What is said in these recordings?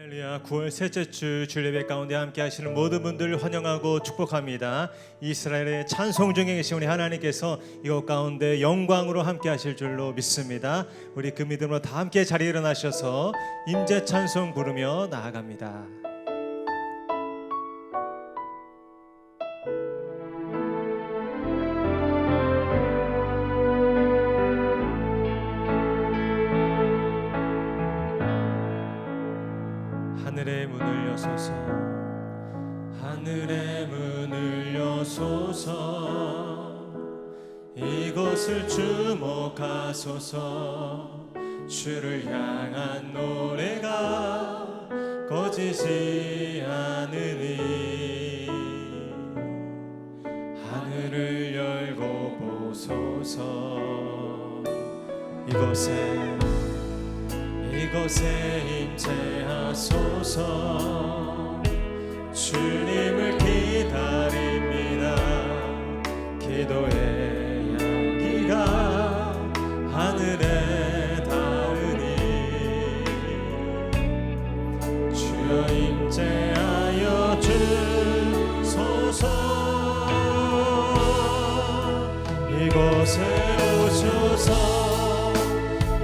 할렐루야. 9월 셋째 주 주일예배 가운데 함께 하시는 모든 분들 환영하고 축복합니다. 이스라엘의 찬송 중에 계신 우리 하나님께서 이곳 가운데 영광으로 함께 하실 줄로 믿습니다. 우리 그 믿음으로 다 함께 자리에 일어나셔서 임재 찬송 부르며 나아갑니다. 하늘의 문을 여소서, 하늘의 문을 여소서, 이곳을 주목하소서. 주를 향한 노래가 꺼지지 않으니 하늘을 열고 보소서. 이곳에 임재하소서. 주님을 기다립니다. 기도의 향기가 하늘에 닿으니 주여 임재하여 주소서. 이곳에 오셔서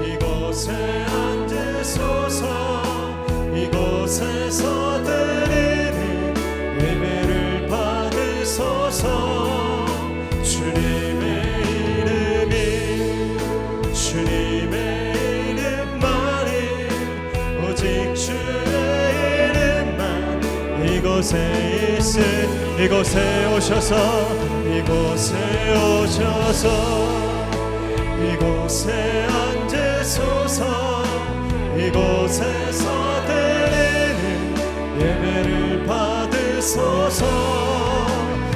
이곳에 앉으소서. 이곳에서 드리는 예배를 받으소서. 주님의 이름만이 오직 주의 이름만 이곳에 있음. 이곳에 오셔서 이곳에 앉으소서. 이곳에서 드리는 예배를 받으소서.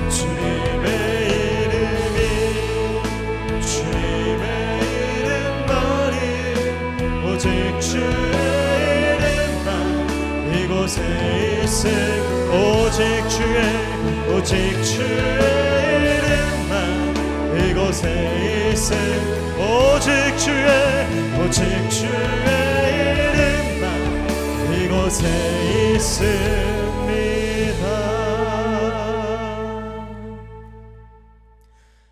주님의 이름만이 오직 주의 이름만 이곳에 있음. 오직 주의 이름만 이곳에 있음. 오직 주의 이름만 이곳에 있습니다.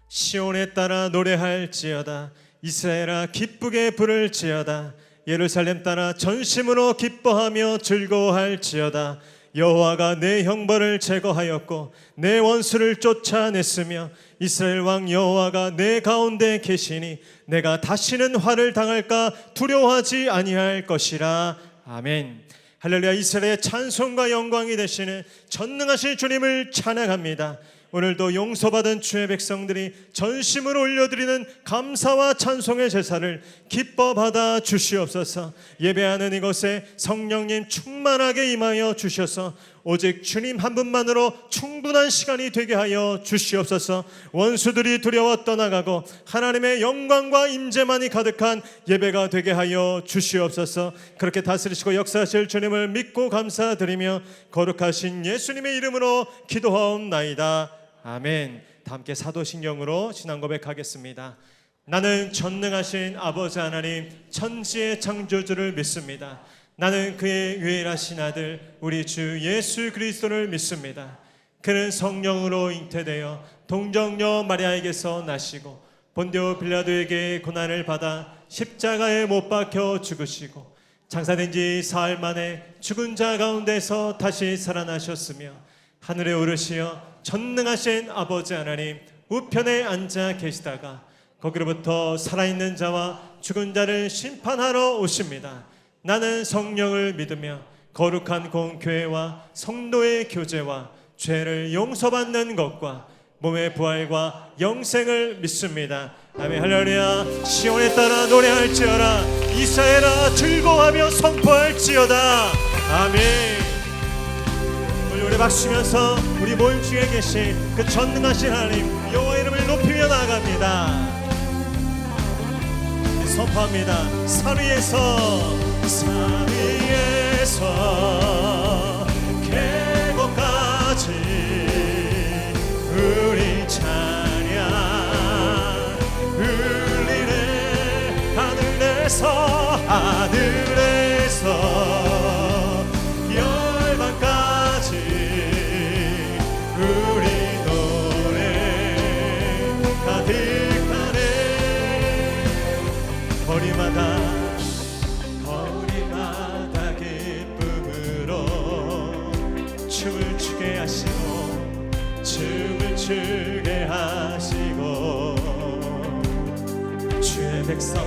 시온에 따라 노래할지어다. 이스라엘아 기쁘게 부를지어다. 예루살렘 따라 전심으로 기뻐하며 즐거워할지어다. 여호와가 내 형벌을 제거하였고 내 원수를 쫓아냈으며 이스라엘 왕 여호와가 내 가운데 계시니 내가 다시는 화를 당할까 두려워하지 아니할 것이라. 아멘. 할렐루야. 이스라엘의 찬송과 영광이 되시는 전능하신 주님을 찬양합니다. 오늘도 용서받은 주의 백성들이 전심으로 올려드리는 감사와 찬송의 제사를 기뻐 받아 주시옵소서. 예배하는 이곳에 성령님 충만하게 임하여 주셔서 오직 주님 한 분만으로 충분한 시간이 되게 하여 주시옵소서. 원수들이 두려워 떠나가고 하나님의 영광과 임재만이 가득한 예배가 되게 하여 주시옵소서. 그렇게 다스리시고 역사하실 주님을 믿고 감사드리며 거룩하신 예수님의 이름으로 기도하옵나이다. 아멘. 다 함께 사도신경으로 신앙 고백하겠습니다. 나는 전능하신 아버지 하나님 천지의 창조주를 믿습니다. 나는 그의 유일하신 아들 우리 주 예수 그리스도를 믿습니다. 그는 성령으로 잉태되어 동정녀 마리아에게서 나시고 본디오 빌라도에게 고난을 받아 십자가에 못 박혀 죽으시고 장사된 지 사흘 만에 죽은 자 가운데서 다시 살아나셨으며 하늘에 오르시어 전능하신 아버지 하나님 우편에 앉아 계시다가 거기로부터 살아있는 자와 죽은 자를 심판하러 오십니다. 나는 성령을 믿으며 거룩한 공교회와 성도의 교제와 죄를 용서받는 것과 몸의 부활과 영생을 믿습니다. 아멘. 할렐루야. 시온에 따라 노래할지어다. 이스라엘아 즐거워하며 선포할지어다. 아멘. 우리 박수면서 우리 모임 중에 계신 그 전능하신 하나님 여호와 이름을 높이며 나아갑니다. 선포합니다. 산 위에서 계곡까지 우리 찬양 울리네. 하늘에서 비추게 하시고 주의 백성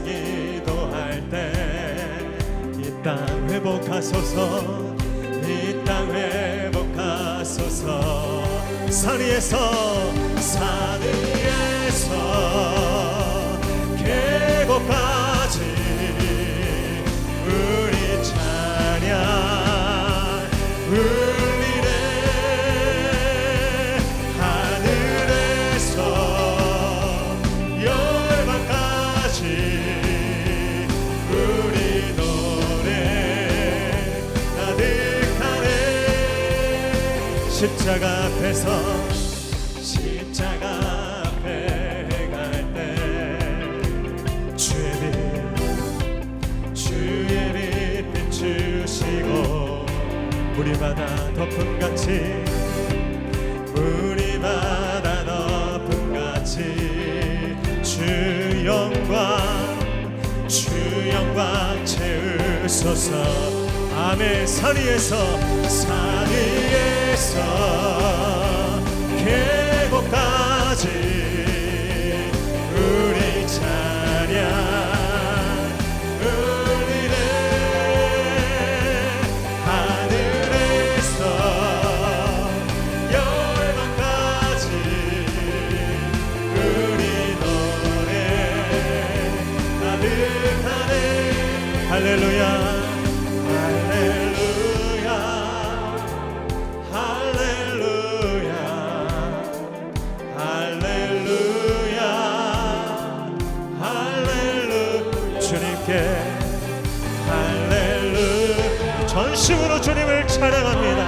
기도할 때 이 땅 회복하소서, 이 땅 회복하소서. 산 위에서 계곡까지 우리 찬양 울리네. 하늘에서 열방까지 우리 노래 가득하네. 십자가 앞에 갈 때 주의 빛 비추시고 우리 바다 덮음같이 주 영광 채우소서. 아멘. 산 위에서 계곡까지 우리 찬양 울리네. 하늘에서 열방까지 우리 노래 가득하네. 할렐루야 할렐루야 할렐루야 할렐루야 할렐루야. 주님께 할렐루야. 전심으로 주님을 찬양합니다.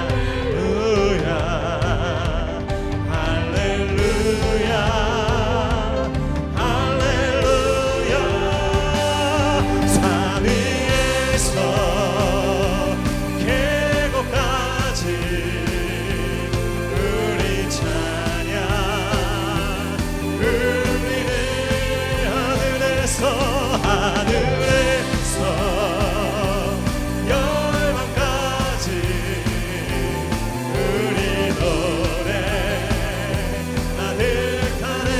할렐루야 할렐루야. 산 위에서 계곡까지 우리 찬양 울리네. 하늘에서 열방까지 우리 노래 가득하네.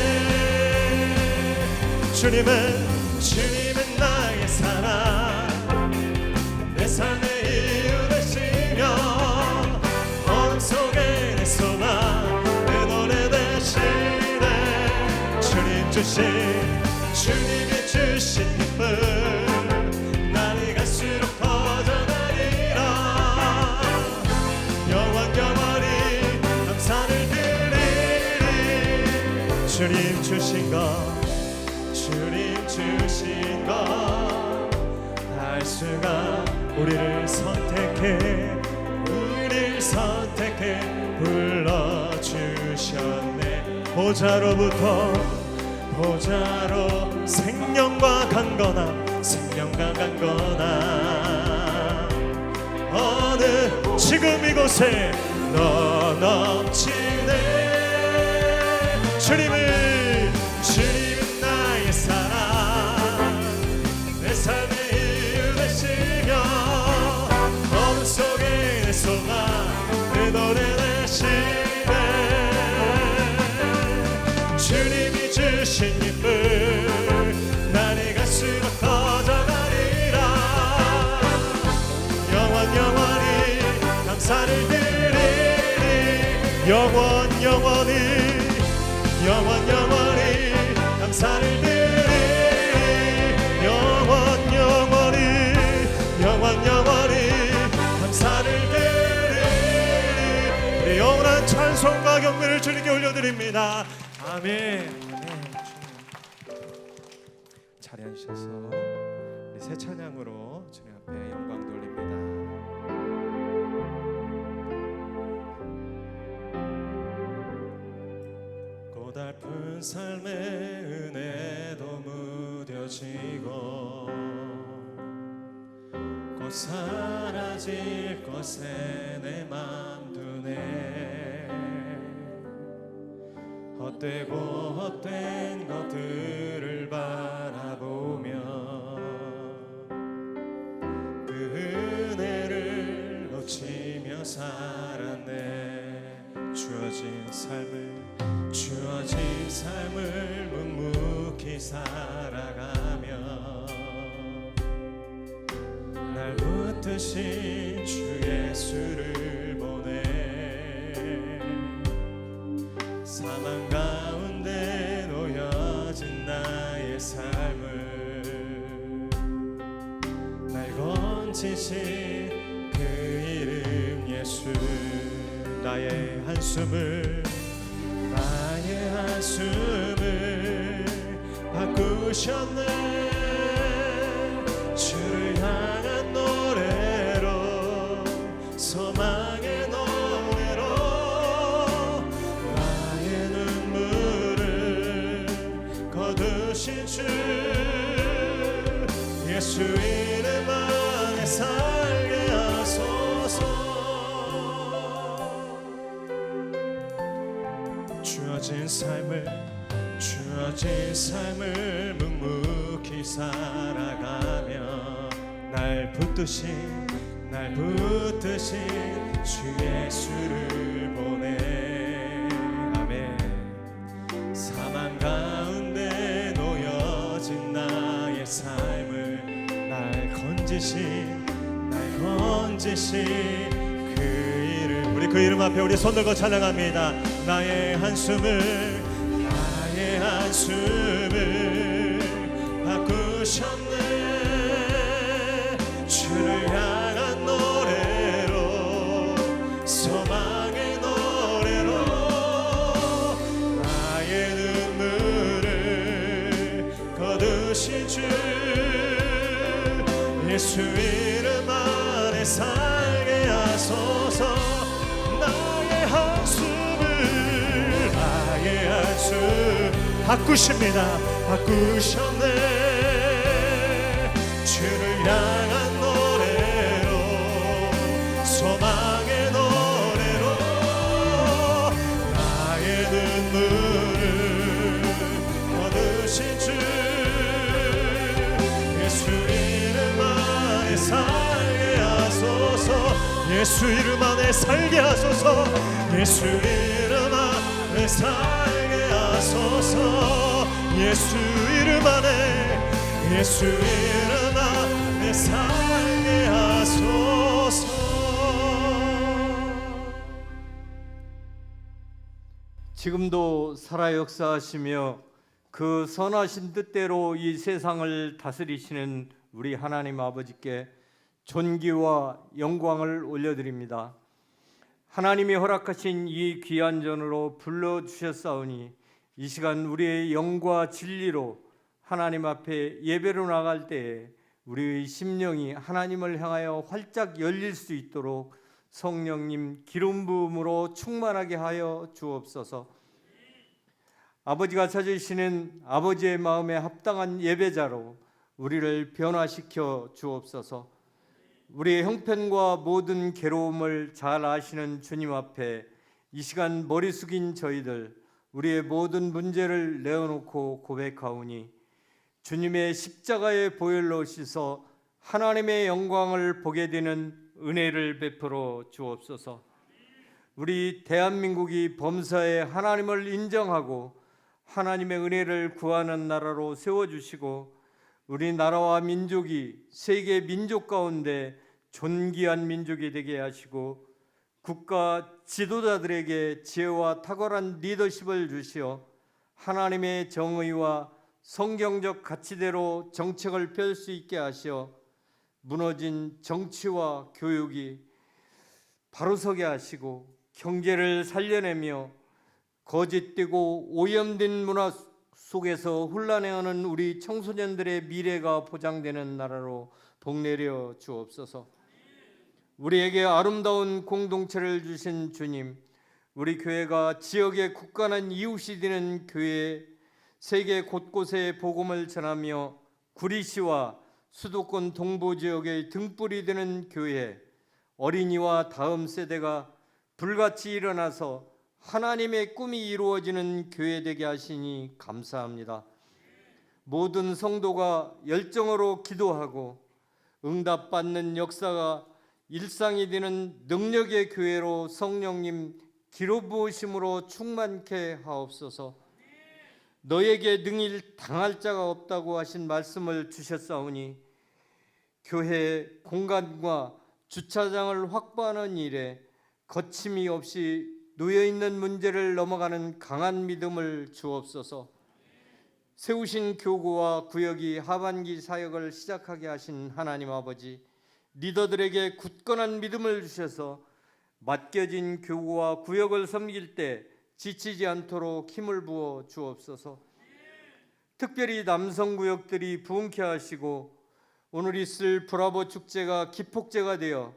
주님은 나의 사랑, 내 삶의 이유 되시며 어둠 속에 내 소망, 내 노래 되시네. 주님이 주신 기쁨 날이 갈수록 커져가리라. 영원히 감사를 드리리. 주님 주신 것 알 수가 우리를 선택해 불러주셨네. 보좌로 생명과 강건함 어느 지금 이곳에 너 넘치네. 주님은 나의 사랑, 내 삶의 이유 되시며 어둠 속에 내 소망, 내 노래 되시네. 주님이 주신 기쁨 날이 갈수록 커져가리라. 영원히 감사를 드리리. 영원히 감사를 드리리. 영원히 감사를 드리리. 우리 영원한 찬송과 경배를 주님께 올려드립니다. 아멘. 자리 앉으셔서 우리 새 찬양으로 주님 앞에 영광 돌립니다. 고달픈 삶의 은혜도 무뎌지고 곧 사라질 것에 내 맘 두네. 헛된 것들을 바라보며 그 은혜를 놓치며 살았네. 붙드신 주 예수를 보내 사망 가운데 놓여진 나의 삶을 날 건지신 그 이름 예수 나의 한숨을 바꾸셨네 주를 향한 노래로 소망의 노래로 나의 눈물을 거두신 주 예수 이름 안에 살게 하소서 주어진 삶을 묵묵히 살아가며 날 붙드신 주 예수를 보내 아멘 사망 가운데 놓여진 나의 삶을 날 건지신 그 이름 우리 그 이름 앞에 우리 손 들고 찬양합니다 나의 한숨을 바꾸셨네 주를 향한 노래로 소망의 노래로 나의 눈물을 거두신 주 예수 이름 안에 살게 하소서 나의 한숨을 바꾸셨네 주를 향한 노래로 소망의 노래로 나의 눈물을 거두신 주 예수 이름 안에 살게 하소서 예수 이름 안에 살게 하소서 예수 이름 안에 살게 하소서 예수 이름 안에 살게 하소서 지금도 살아 역사하시며 그 선하신 뜻대로 이 세상을 다스리시는 우리 하나님 아버지께 존귀와 영광을 올려드립니다. 하나님이 허락하신 이 귀한 전으로 불러주셨사오니 이 시간 우리의 영과 진리로 하나님 앞에 예배로 나갈 때에 우리의 심령이 하나님을 향하여 활짝 열릴 수 있도록 성령님 기름 부음으로 충만하게 하여 주옵소서. 아버지가 찾으시는 아버지의 마음에 합당한 예배자로 우리를 변화시켜 주옵소서. 우리의 형편과 모든 괴로움을 잘 아시는 주님 앞에 이 시간 머리 숙인 저희들 우리의 모든 문제를 내어놓고 고백하오니 주님의 십자가의 보혈로 씻어 하나님의 영광을 보게 되는 은혜를 베풀어 주옵소서. 우리 대한민국이 범사에 하나님을 인정하고 하나님의 은혜를 구하는 나라로 세워주시고 우리 나라와 민족이 세계 민족 가운데 존귀한 민족이 되게 하시고 국가 지도자들에게 지혜와 탁월한 리더십을 주시어 하나님의 정의와 성경적 가치대로 정책을 펼 수 있게 하시어 무너진 정치와 교육이 바로 서게 하시고 경제를 살려내며 거짓되고 오염된 문화 속에서 혼란해하는 우리 청소년들의 미래가 보장되는 나라로 복내려 주옵소서. 우리에게 아름다운 공동체를 주신 주님, 우리 교회가 지역의 굳건한 이웃이 되는 교회, 세계 곳곳에 복음을 전하며 구리시와 수도권 동부 지역의 등불이 되는 교회, 어린이와 다음 세대가 불같이 일어나서 하나님의 꿈이 이루어지는 교회 되게 하시니 감사합니다. 모든 성도가 열정으로 기도하고 응답받는 역사가 일상이 되는 능력의 교회로 성령님 기름 부으심으로 충만케 하옵소서. 너에게 능히 당할 자가 없다고 하신 말씀을 주셨사오니 교회 공간과 주차장을 확보하는 일에 거침이 없이 놓여있는 문제를 넘어가는 강한 믿음을 주옵소서. 세우신 교구와 구역이 하반기 사역을 시작하게 하신 하나님 아버지, 리더들에게 굳건한 믿음을 주셔서 맡겨진 교구와 구역을 섬길 때 지치지 않도록 힘을 부어 주옵소서. 특별히 남성 구역들이 부흥케 하시고 오늘 있을 브라보 축제가 기폭제가 되어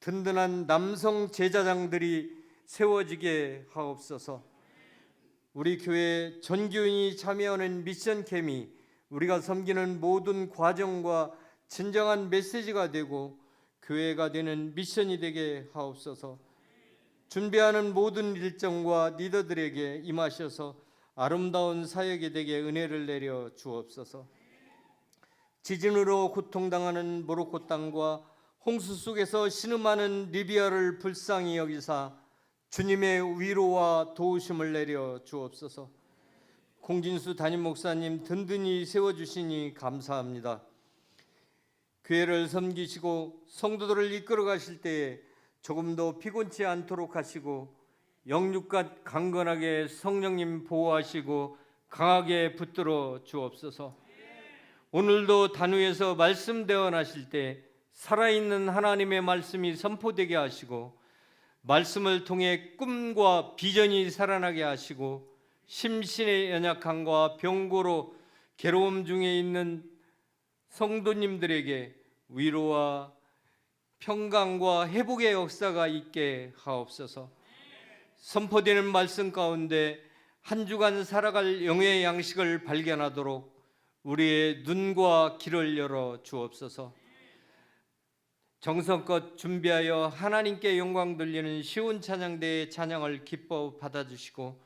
든든한 남성 제자장들이 세워지게 하옵소서. 우리 교회 전교인이 참여하는 미션 캠이 우리가 섬기는 모든 과정과 진정한 메시지가 되고 교회가 되는 미션이 되게 하옵소서. 준비하는 모든 일정과 리더들에게 임하셔서 아름다운 사역이 되게 은혜를 내려 주옵소서. 지진으로 고통당하는 모로코 땅과 홍수 속에서 신음하는 리비아를 불쌍히 여기사 주님의 위로와 도우심을 내려 주옵소서. 공진수 담임 목사님 든든히 세워주시니 감사합니다. 교회를 섬기시고 성도들을 이끌어 가실 때에 조금도 피곤치 않도록 하시고 영육간 강건하게 성령님 보호하시고 강하게 붙들어 주옵소서. 오늘도 단위에서 말씀 대언하실 때 살아있는 하나님의 말씀이 선포되게 하시고 말씀을 통해 꿈과 비전이 살아나게 하시고 심신의 연약함과 병고로 괴로움 중에 있는 성도님들에게 위로와 평강과 회복의 역사가 있게 하옵소서. 선포되는 말씀 가운데 한 주간 살아갈 영의 양식을 발견하도록 우리의 눈과 귀를 열어 주옵소서. 정성껏 준비하여 하나님께 영광 돌리는 쉬운 찬양대의 찬양을 기뻐 받아주시고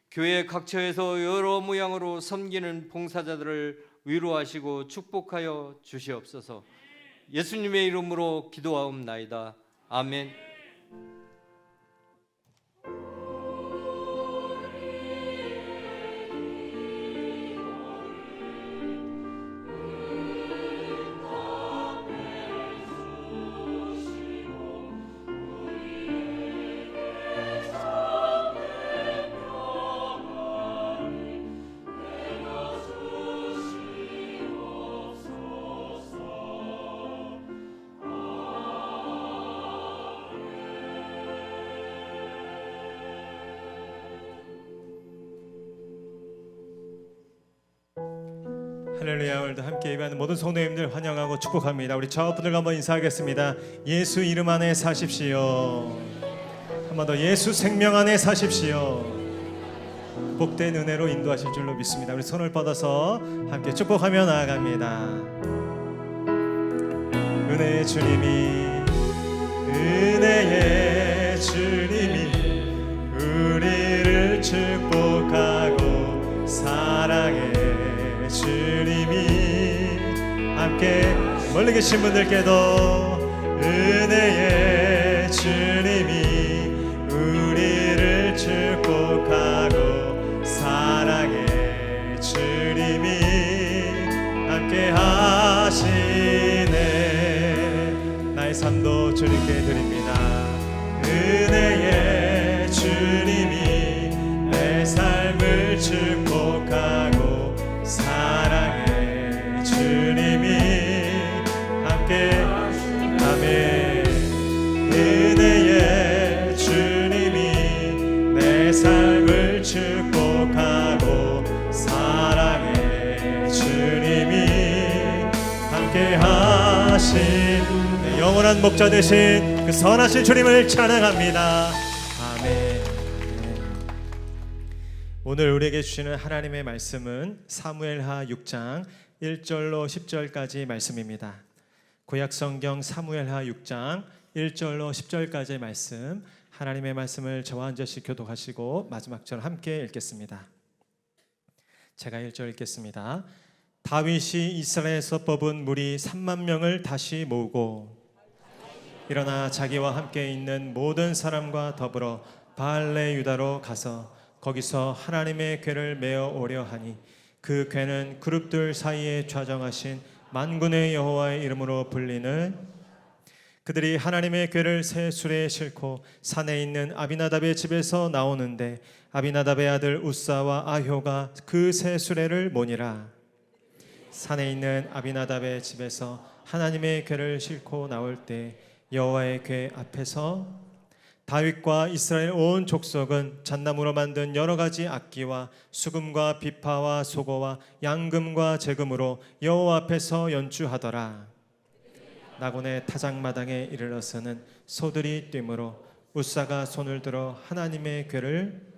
교회 각처에서 여러 모양으로 섬기는 봉사자들을 위로하시고 축복하여 주시옵소서. 예수님의 이름으로 기도하옵나이다. 아멘. 할렐루야. 오늘도 함께 예배하는 모든 성도님들 환영하고 축복합니다. 우리 좌우분들과 한번 인사하겠습니다. 예수 이름 안에 사십시오. 한 번 더 예수 생명 안에 사십시오. 복된 은혜로 인도하실 줄로 믿습니다. 우리 손을 뻗어서 함께 축복하며 나아갑니다. 은혜의 주님이 우리를 축복하고 사랑해 주님이 함께 멀리 계신 분들께도 은혜의 주님이 우리를 축복하고 사랑해 주님이 함께 하시네. 나의 삶도 주님께 드립니다. 은혜의 주님이 내 삶을 축복하고 사랑해 주님이 함께 아멘. 은혜의 주님이 내 삶을 축복하고 사랑해 주님이 함께 하신 영원한 목자 되신 그 선하신 주님을 찬양합니다. 아멘. 오늘 우리에게 주시는 하나님의 말씀은 사무엘하 6장 1절로 10절까지 말씀입니다. 구약성경 사무엘하 6장 1절로 10절까지의 말씀, 하나님의 말씀을 저와 한 절씩 교독하시고 마지막 절 함께 읽겠습니다. 제가 1절 읽겠습니다. 다윗이 이스라엘에서 뽑은 무리 3만 명을 다시 모으고 일어나 자기와 함께 있는 모든 사람과 더불어 바알레 유다로 가서 거기서 하나님의 궤를 메어 오려 하니 그 궤는 그룹들 사이에 좌정하신 만군의 여호와의 이름으로 불리는 그들이 하나님의 궤를 새 수레에 싣고 산에 있는 아비나답의 집에서 나오는데 아비나답의 아들 우사와 아효가 그 새 수레를 모니라. 산에 있는 아비나답의 집에서 하나님의 궤를 싣고 나올 때 여호와의 궤 앞에서 다윗과 이스라엘 온 족속은 잣나무로 만든 여러 가지 악기와 수금과 비파와 소고와 양금과 제금으로 여호와 앞에서 연주하더라. 나곤의 타작마당에 이르러서는 소들이 뛰므로 우사가 손을 들어 하나님의 궤를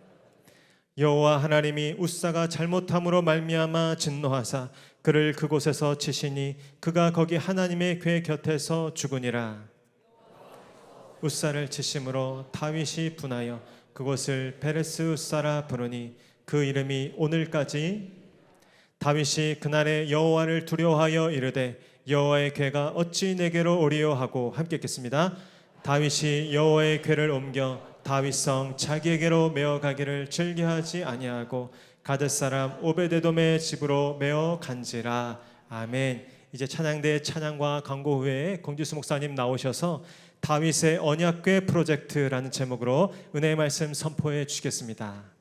여호와 하나님이 우사가 잘못함으로 말미암아 진노하사 그를 그곳에서 치시니 그가 거기 하나님의 궤 곁에서 죽으니라. 우사를 치심으로 다윗이 분하여 그곳을 베레스 우사라 부르니 그 이름이 오늘까지. 다윗이 그날에 여호와를 두려워하여 이르되 여호와의 궤가 어찌 내게로 오리요 하고 함께 읽겠습니다. 다윗이 여호와의 궤를 옮겨 다윗성 자기에게로 메어 가기를 즐겨하지 아니하고 가드 사람 오베데돔의 집으로 메어 간지라. 아멘. 이제 찬양대 찬양과 광고 후에 공지수 목사님 나오셔서 다윗의 언약궤 프로젝트라는 제목으로 은혜의 말씀 선포해 주시겠습니다.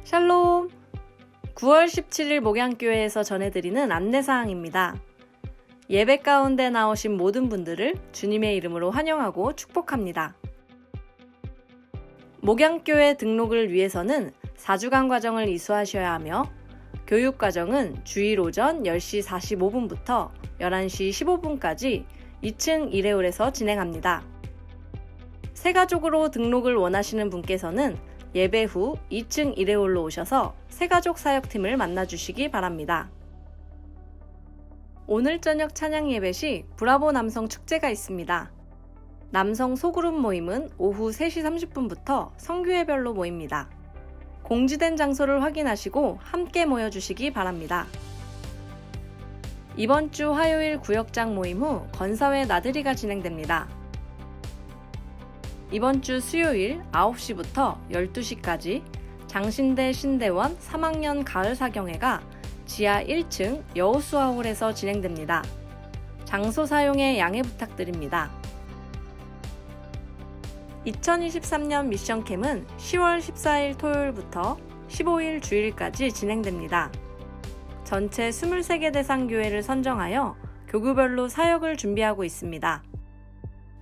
샬롬! 9월 17일 목양교회에서 전해드리는 안내사항입니다. 예배 가운데 나오신 모든 분들을 주님의 이름으로 환영하고 축복합니다. 목양교회 등록을 위해서는 4주간 과정을 이수하셔야 하며 교육과정은 주일 오전 10시 45분부터 11시 15분까지 2층 1회홀에서 진행합니다. 새가족으로 등록을 원하시는 분께서는 예배 후 2층 1회홀로 오셔서 새가족 사역팀을 만나주시기 바랍니다. 오늘 저녁 찬양 예배 시 브라보 남성 축제가 있습니다. 남성 소그룹 모임은 오후 3시 30분부터 성교회별로 모입니다. 공지된 장소를 확인하시고 함께 모여주시기 바랍니다. 이번 주 화요일 구역장 모임 후 건사회 나들이가 진행됩니다. 이번 주 수요일 9시부터 12시까지 장신대 신대원 3학년 가을 사경회가 지하 1층 여호수아홀에서 진행됩니다. 장소 사용에 양해 부탁드립니다. 2023년 미션캠은 10월 14일 토요일부터 15일 주일까지 진행됩니다. 전체 23개 대상 교회를 선정하여 교구별로 사역을 준비하고 있습니다.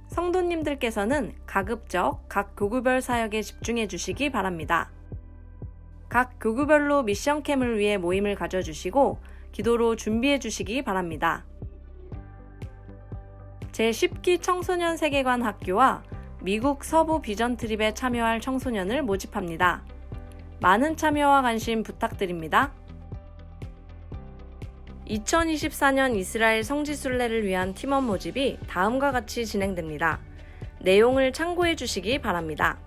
성도님들께서는 가급적 각 교구별 사역에 집중해 주시기 바랍니다. 각 교구별로 미션캠을 위해 모임을 가져주시고 기도로 준비해 주시기 바랍니다. 제10기 청소년 세계관 학교와 미국 서부 비전 트립에 참여할 청소년을 모집합니다. 많은 참여와 관심 부탁드립니다. 2024년 이스라엘 성지순례를 위한 팀원 모집이 다음과 같이 진행됩니다. 내용을 참고해 주시기 바랍니다.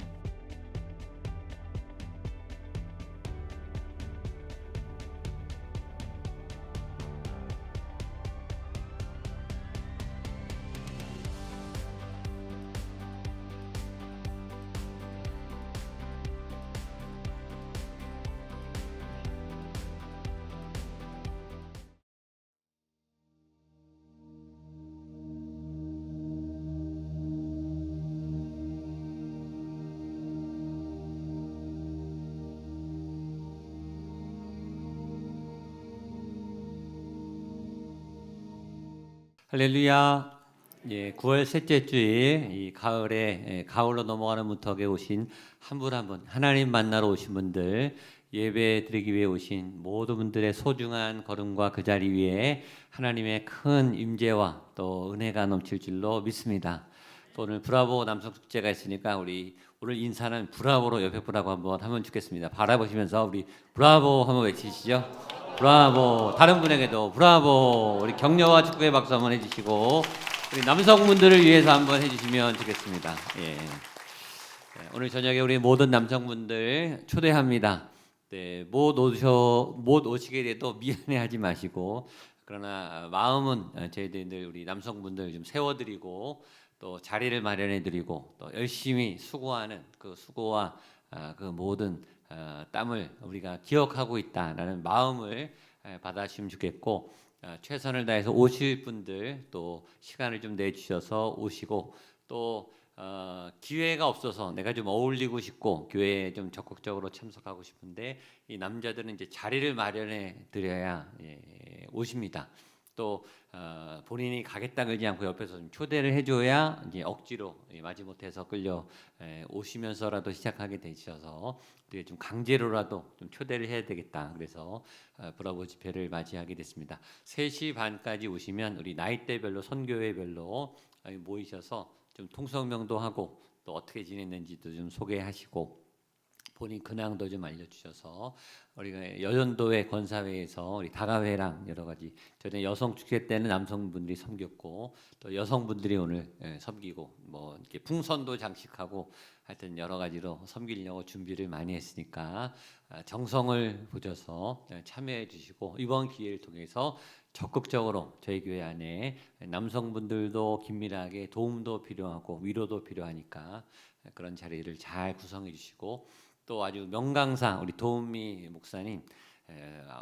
할렐루야. 9월 셋째 주일 이 가을에 가을로 넘어가는 문턱에 오신 한 분 한 분 하나님 만나러 오신 분들 예배 드리기 위해 오신 모든 분들의 소중한 걸음과 그 자리 위에 하나님의 큰 임재와 또 은혜가 넘칠 줄로 믿습니다. 또 오늘 브라보 남성 축제가 있으니까 우리 오늘 인사는 브라보로 옆에 분하고 한번 하면 좋겠습니다. 바라보시면서 우리 브라보 한번 외치시죠. 브라보. 다른 분에게도 브라보. 우리 격려와 축구의 박수 한번 해주시고 우리 남성분들을 위해서 한번 해주시면 좋겠습니다. 예. 오늘 저녁에 우리 모든 남성분들 초대합니다. 네, 못 오시게 돼도 미안해하지 마시고 그러나 마음은 저희들 우리 남성분들 좀 세워드리고 또 자리를 마련해드리고 또 열심히 수고하는 그 수고와 그 모든 땀을 우리가 기억하고 있다라는 마음을 받아주시면 좋겠고 최선을 다해서 오실 분들 또 시간을 좀 내주셔서 오시고 또 기회가 없어서 내가 좀 어울리고 싶고 교회에 좀 적극적으로 참석하고 싶은데 이 남자들은 이제 자리를 마련해 드려야 오십니다. 또 본인이 가겠다 그러지 않고 옆에서 좀 초대를 해줘야 이제 억지로 마지못해서 끌려 오시면서라도 시작하게 되셔서 우리가 좀 강제로라도 좀 초대를 해야 되겠다. 그래서 브라보 집회를 맞이하게 됐습니다. 3시 반까지 오시면 우리 나이대별로 선교회별로 모이셔서 좀 통성명도 하고 또 어떻게 지냈는지도 좀 소개하시고 본인 근황도 좀 알려주셔서 우리가 여전도회 권사회에서 우리 다가회랑 여러 가지 전에 여성 축제 때는 남성분들이 섬겼고 또 여성분들이 오늘 섬기고 뭐 이렇게 풍선도 장식하고 하여튼 여러 가지로 섬기려고 준비를 많이 했으니까 정성을 보셔서 참여해 주시고 이번 기회를 통해서 적극적으로 저희 교회 안에 남성분들도 긴밀하게 도움도 필요하고 위로도 필요하니까 그런 자리를 잘 구성해 주시고 또 아주 명강사 우리 도은미 목사님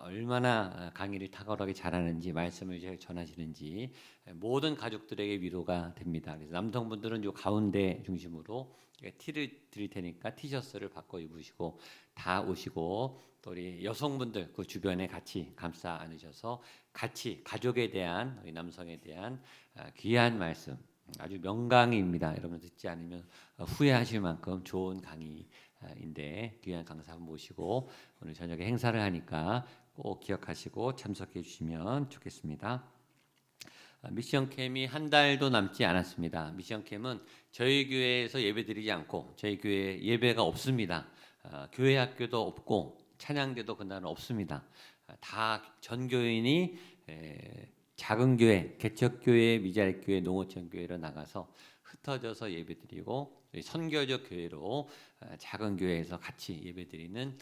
얼마나 강의를 탁월하게 잘하는지 말씀을 잘 전하시는지 모든 가족들에게 위로가 됩니다. 그래서 남성분들은 요 가운데 중심으로 티를 드릴 테니까 티셔츠를 바꿔 입으시고 다 오시고 또 우리 여성분들 그 주변에 같이 감싸 안으셔서 같이 가족에 대한 우리 남성에 대한 귀한 말씀 아주 명강의입니다. 여러분 듣지 않으면 후회하실 만큼 좋은 강의인데 귀한 강사 한번 모시고 오늘 저녁에 행사를 하니까 꼭 기억하시고 참석해 주시면 좋겠습니다. 미션 캠이 한 달도 남지 않았습니다. 미션 캠은 저희 교회에서 예배드리지 않고 저희 교회 예배가 없습니다. 교회 학교도 없고 찬양대도 그날은 없습니다. 다 전교인이 작은 교회, 개척교회, 미자립교회, 농어촌교회로 나가서 흩어져서 예배드리고 선교적 교회로 작은 교회에서 같이 예배드리는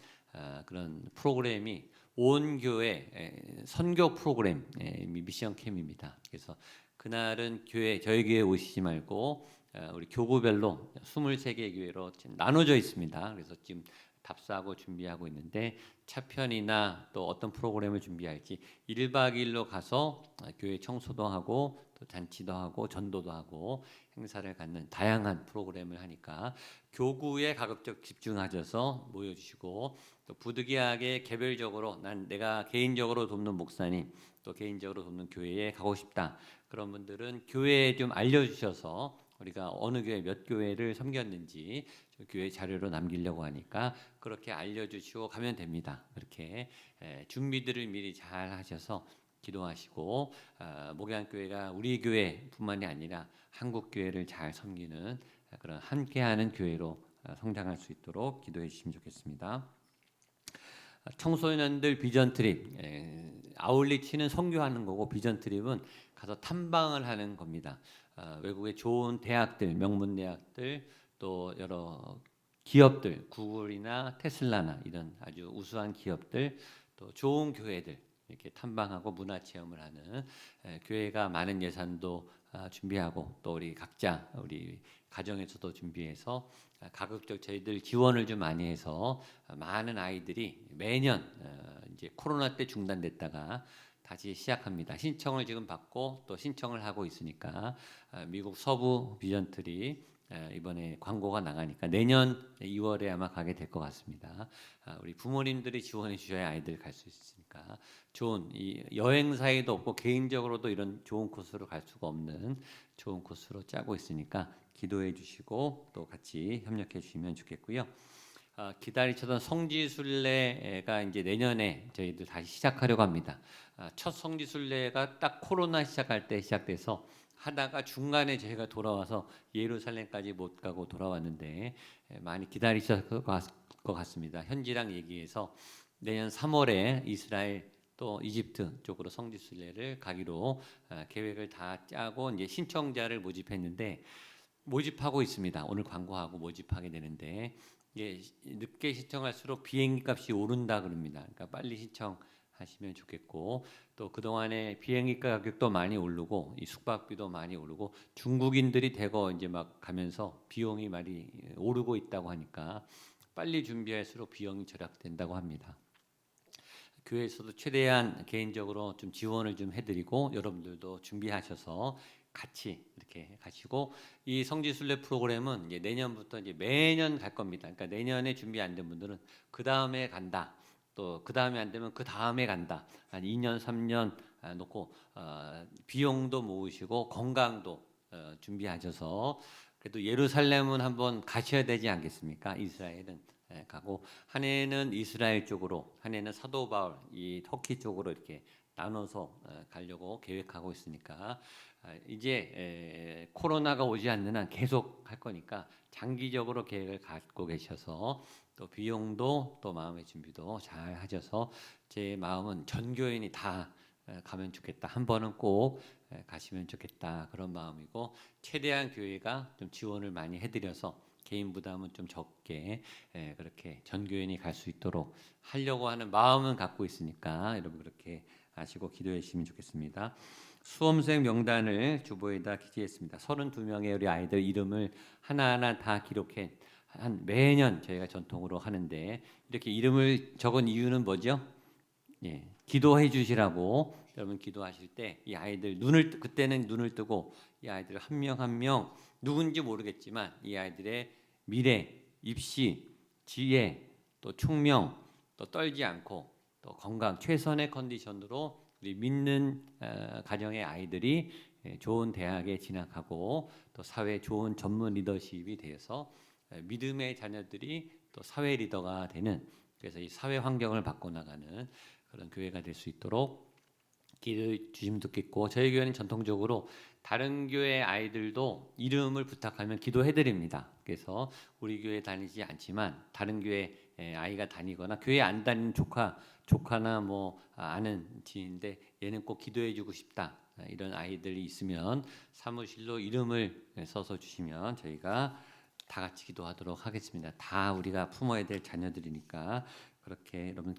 그런 프로그램이 온 교회 선교 프로그램 미션 캠입니다. 그래서 그날은 저희 교회 오시지 말고 우리 교구별로 23개 교회로 나눠져 있습니다. 그래서 지금 답사하고 준비하고 있는데 차편이나 또 어떤 프로그램을 준비할지 1박 2일로 가서 교회 청소도 하고 또 잔치도 하고 전도도 하고 행사를 갖는 다양한 프로그램을 하니까 교구에 가급적 집중하셔서 모여주시고 또 부득이하게 개별적으로 내가 개인적으로 돕는 목사님 또 개인적으로 돕는 교회에 가고 싶다 그런 분들은 교회에 좀 알려주셔서 우리가 어느 교회 몇 교회를 섬겼는지 교회 자료로 남기려고 하니까 그렇게 알려주시고 가면 됩니다. 그렇게 준비들을 미리 잘 하셔서 기도하시고 목양교회가 우리 교회뿐만이 아니라 한국 교회를 잘 섬기는 그런 함께하는 교회로 성장할 수 있도록 기도해 주시면 좋겠습니다. 청소년들 비전 트립 아울리치는 선교하는 거고 비전 트립은 가서 탐방을 하는 겁니다. 외국의 좋은 대학들, 명문 대학들 또 여러 기업들, 구글이나 테슬라나 이런 아주 우수한 기업들 또 좋은 교회들 이렇게 탐방하고 문화 체험을 하는 교회가 많은 예산도 준비하고 또 우리 각자 우리 가정에서도 준비해서 가급적 저희들 지원을 좀 많이 해서 많은 아이들이 매년 이제 코로나 때 중단됐다가 다시 시작합니다. 신청을 지금 받고 또 신청을 하고 있으니까 미국 서부 비전트리 이번에 광고가 나가니까 내년 2월에 아마 가게 될 것 같습니다. 우리 부모님들이 지원해 주셔야 아이들 갈 수 있으니까 좋은 이 여행 사이도 없고 개인적으로도 이런 좋은 코스로 갈 수가 없는 좋은 코스로 짜고 있으니까 기도해 주시고 또 같이 협력해 주시면 좋겠고요. 기다리셨던 성지순례가 이제 내년에 저희들 다시 시작하려고 합니다. 첫 성지순례가 딱 코로나 시작할 때 시작돼서 하다가 중간에 저희가 돌아와서 예루살렘까지 못 가고 돌아왔는데 많이 기다리셨을 것 같습니다. 현지랑 얘기해서 내년 3월에 이스라엘 또 이집트 쪽으로 성지순례를 가기로 계획을 다 짜고 이제 신청자를 모집했는데 모집하고 있습니다. 오늘 광고하고 모집하게 되는데 늦게 신청할수록 비행기 값이 오른다 그럽니다. 그러니까 빨리 신청하시면 좋겠고 또 그동안에 비행기 가격도 많이 오르고 이 숙박비도 많이 오르고 중국인들이 대거 이제 막 가면서 비용이 많이 오르고 있다고 하니까 빨리 준비할수록 비용이 절약된다고 합니다. 교회에서도 최대한 개인적으로 좀 지원을 좀 해드리고 여러분들도 준비하셔서 같이 이렇게 가시고 이 성지순례 프로그램은 이제 내년부터 이제 매년 갈 겁니다. 그러니까 내년에 준비 안 된 분들은 그 다음에 간다. 또 그 다음에 안 되면 그 다음에 간다. 한 2년, 3년 놓고 비용도 모으시고 건강도 준비하셔서 그래도 예루살렘은 한번 가셔야 되지 않겠습니까? 이스라엘은 가고 한 해는 이스라엘 쪽으로, 한 해는 사도 바울 이 터키 쪽으로 이렇게 나눠서 가려고 계획하고 있으니까 이제 코로나가 오지 않는 한 계속 할 거니까 장기적으로 계획을 갖고 계셔서 또 비용도 또 마음의 준비도 잘 하셔서 제 마음은 전 교인이 다 가면 좋겠다. 한 번은 꼭 가시면 좋겠다. 그런 마음이고 최대한 교회가 좀 지원을 많이 해드려서 개인 부담은 좀 적게 그렇게 전 교인이 갈 수 있도록 하려고 하는 마음은 갖고 있으니까 여러분 그렇게 아시고 기도해 주시면 좋겠습니다. 수험생 명단을 주보에다 기재했습니다. 32명의 우리 아이들 이름을 하나하나 다 기록해 매년 저희가 전통으로 하는데 이렇게 이름을 적은 이유는 뭐죠? 기도해 주시라고 여러분 기도하실 때 이 아이들 그때는 눈을 뜨고 이 아이들 한 명 한 명 누군지 모르겠지만 이 아이들의 미래, 입시, 지혜, 또 총명, 또 떨지 않고 또 건강 최선의 컨디션으로 우리 믿는 가정의 아이들이 좋은 대학에 진학하고 또 사회 좋은 전문 리더십이 되어서 믿음의 자녀들이 또 사회 리더가 되는, 그래서 이 사회 환경을 바꿔나가는 그런 교회가 될 수 있도록 기도해 주시면 좋겠고, 저희 교회는 전통적으로 다른 교회 아이들도 이름을 부탁하면 기도해 드립니다. 그래서 우리 교회 다니지 않지만 다른 교회 아이가 다니거나 교회 안 다니는 조카나 뭐 아는 지인인데 얘는 꼭 기도해 주고 싶다, 이런 아이들이 있으면 사무실로 이름을 써서 주시면 저희가 다 같이 기도하도록 하겠습니다. 다 우리가 품어야 될 자녀들이니까 그렇게 여러분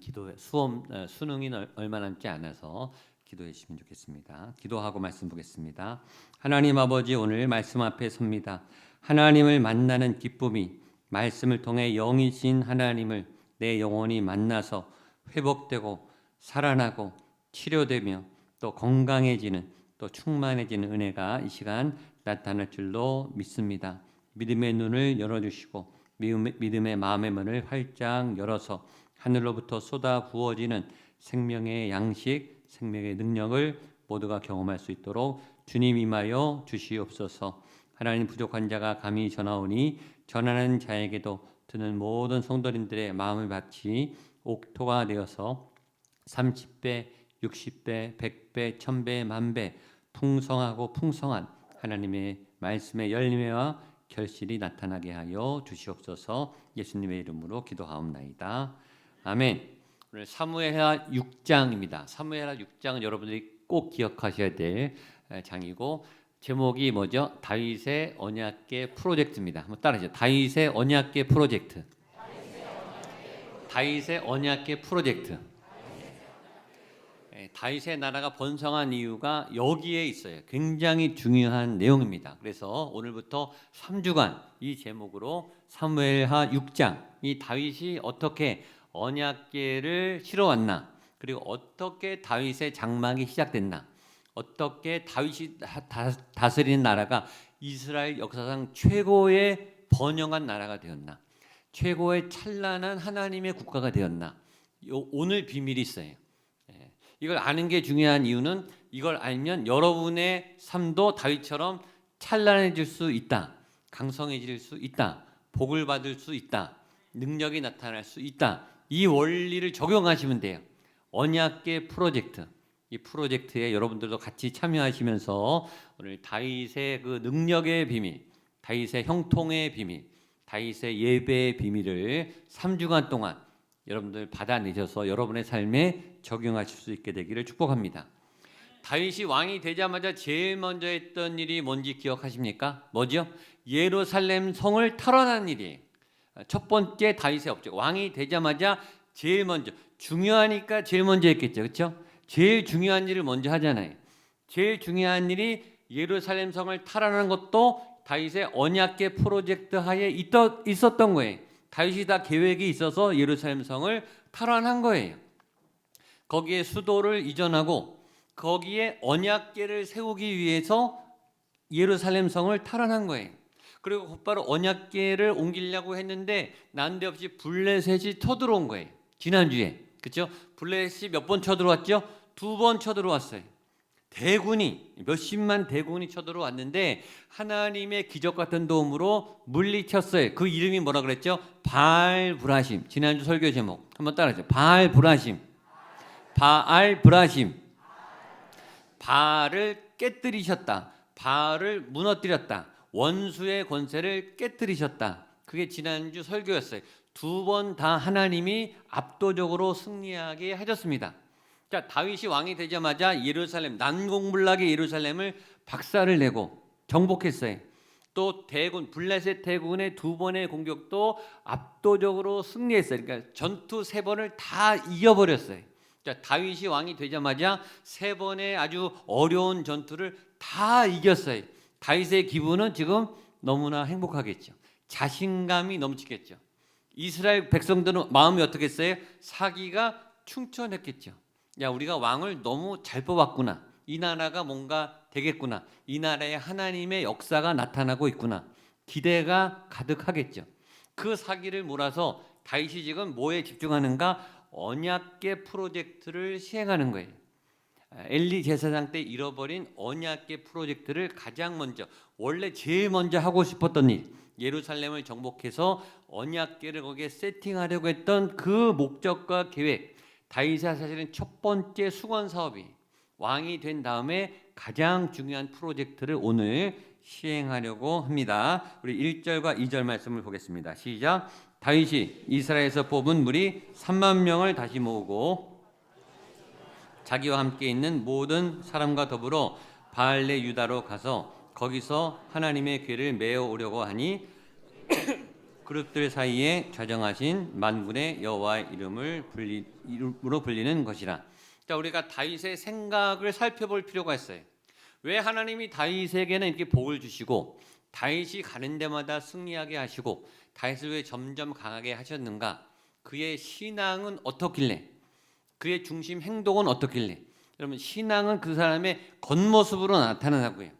수능이 얼마 남지 않아서 기도해 주시면 좋겠습니다. 기도하고 말씀 보겠습니다. 하나님 아버지, 오늘 말씀 앞에 섭니다. 하나님을 만나는 기쁨이, 말씀을 통해 영이신 하나님을 내 영혼이 만나서 회복되고 살아나고 치료되며 또 건강해지는, 또 충만해지는 은혜가 이 시간 나타날 줄로 믿습니다. 믿음의 눈을 열어주시고 믿음의 마음의 문을 활짝 열어서 하늘로부터 쏟아 부어지는 생명의 양식, 생명의 능력을 모두가 경험할 수 있도록 주님 임하여 주시옵소서. 하나님, 부족한 자가 감히 전하오니 전하는 자에게도 듣는 모든 성도님들의 마음을 바치 옥토가 되어서 30배, 60배, 100배, 1000배, 만배 풍성하고 풍성한 하나님의 말씀의 열매와 결실이 나타나게 하여 주시옵소서. 예수님의 이름으로 기도하옵나이다. 아멘. 오늘 사무엘하 6장입니다. 사무엘하 6장은 여러분들이 꼭 기억하셔야 될 장이고, 제목이 뭐죠? 다윗의 언약궤 프로젝트입니다. 한번 따라하시죠. 다윗의 언약궤 프로젝트. 다윗의 언약궤 프로젝트. 다윗의 나라가 번성한 이유가 여기에 있어요. 굉장히 중요한 내용입니다. 그래서 오늘부터 3주간 이 제목으로 사무엘하 6장, 이 다윗이 어떻게 언약궤를 실어왔나, 그리고 어떻게 다윗의 장막이 시작됐나, 어떻게 다윗이 다스리는 나라가 이스라엘 역사상 최고의 번영한 나라가 되었나, 최고의 찬란한 하나님의 국가가 되었나, 오늘 비밀이 있어요. 이걸 아는 게 중요한 이유는 이걸 알면 여러분의 삶도 다윗처럼 찬란해질 수 있다, 강성해질 수 있다, 복을 받을 수 있다, 능력이 나타날 수 있다. 이 원리를 적용하시면 돼요. 언약궤 프로젝트, 이 프로젝트에 여러분들도 같이 참여하시면서 오늘 다윗의 그 능력의 비밀, 다윗의 형통의 비밀, 다윗의 예배의 비밀을 3주간 동안 여러분들 받아내셔서 여러분의 삶에 적용하실 수 있게 되기를 축복합니다. 다윗이 왕이 되자마자 제일 먼저 했던 일이 뭔지 기억하십니까? 뭐죠? 예루살렘 성을 탈환한 일이에요. 첫 번째 다윗의 업적, 왕이 되자마자 제일 먼저, 중요하니까 제일 먼저 했겠죠, 그렇죠? 제일 중요한 일을 먼저 하잖아요. 제일 중요한 일이 예루살렘 성을 탈환하는 것도 다윗의 언약궤 프로젝트 하에 있었던 거예요. 다윗이 다 계획이 있어서 예루살렘 성을 탈환한 거예요. 거기에 수도를 이전하고 거기에 언약궤를 세우기 위해서 예루살렘 성을 탈환한 거예요. 그리고 곧바로 언약궤를 옮기려고 했는데 난데없이 블레셋이 쳐들어온 거예요. 지난주에, 그렇죠? 블레셋이 몇 번 쳐들어왔죠? 2번 쳐들어왔어요. 대군이, 몇십만 대군이 쳐들어왔는데 하나님의 기적 같은 도움으로 물리쳤어요. 그 이름이 뭐라 그랬죠? 바알브라심. 지난주 설교 제목 한번 따라하세요. 바알브라심. 바알브라심. 바알을 깨뜨리셨다. 바알을 무너뜨렸다. 원수의 권세를 깨뜨리셨다. 그게 지난주 설교였어요. 2번 다 하나님이 압도적으로 승리하게 하셨습니다. 자, 다윗이 왕이 되자마자 예루살렘, 난공불락의 예루살렘을 박살을 내고 정복했어요. 또 대군, 블레셋 대군의 2번의 공격도 압도적으로 승리했어요. 그러니까 전투 3번을 다 이겨버렸어요. 자, 다윗이 왕이 되자마자 3번의 아주 어려운 전투를 다 이겼어요. 다윗의 기분은 지금 너무나 행복하겠죠. 자신감이 넘치겠죠. 이스라엘 백성들은 마음이 어떻겠어요? 사기가 충천했겠죠. 야, 우리가 왕을 너무 잘 뽑았구나. 이 나라가 뭔가 되겠구나. 이 나라에 하나님의 역사가 나타나고 있구나. 기대가 가득하겠죠. 그 사기를 몰아서 다윗이 지금 뭐에 집중하는가? 언약궤 프로젝트를 시행하는 거예요. 엘리 제사장 때 잃어버린 언약궤 프로젝트를 가장 먼저, 원래 제일 먼저 하고 싶었던 일, 예루살렘을 정복해서 언약궤를 거기에 세팅하려고 했던 그 목적과 계획, 다윗이 사실은 첫 번째 수건 사업이, 왕이 된 다음에 가장 중요한 프로젝트를 오늘 시행하려고 합니다. 우리 1절과 2절 말씀을 보겠습니다. 시작. 다윗이 이스라엘에서 뽑은 무리 3만 명을 다시 모으고 자기와 함께 있는 모든 사람과 더불어 바알레 유다로 가서 거기서 하나님의 궤를 메어 오려고 하니 그룹들 사이에 좌정하신 만군의 여호와의 이름으로 불리는 것이라. 자, 우리가 다윗의 생각을 살펴볼 필요가 있어요. 왜 하나님이 다윗에게는 이렇게 복을 주시고 다윗이 가는 데마다 승리하게 하시고 다윗을 왜 점점 강하게 하셨는가? 그의 신앙은 어떻길래? 그의 중심 행동은 어떻길래? 여러분, 신앙은 그 사람의 겉모습으로 나타나고요.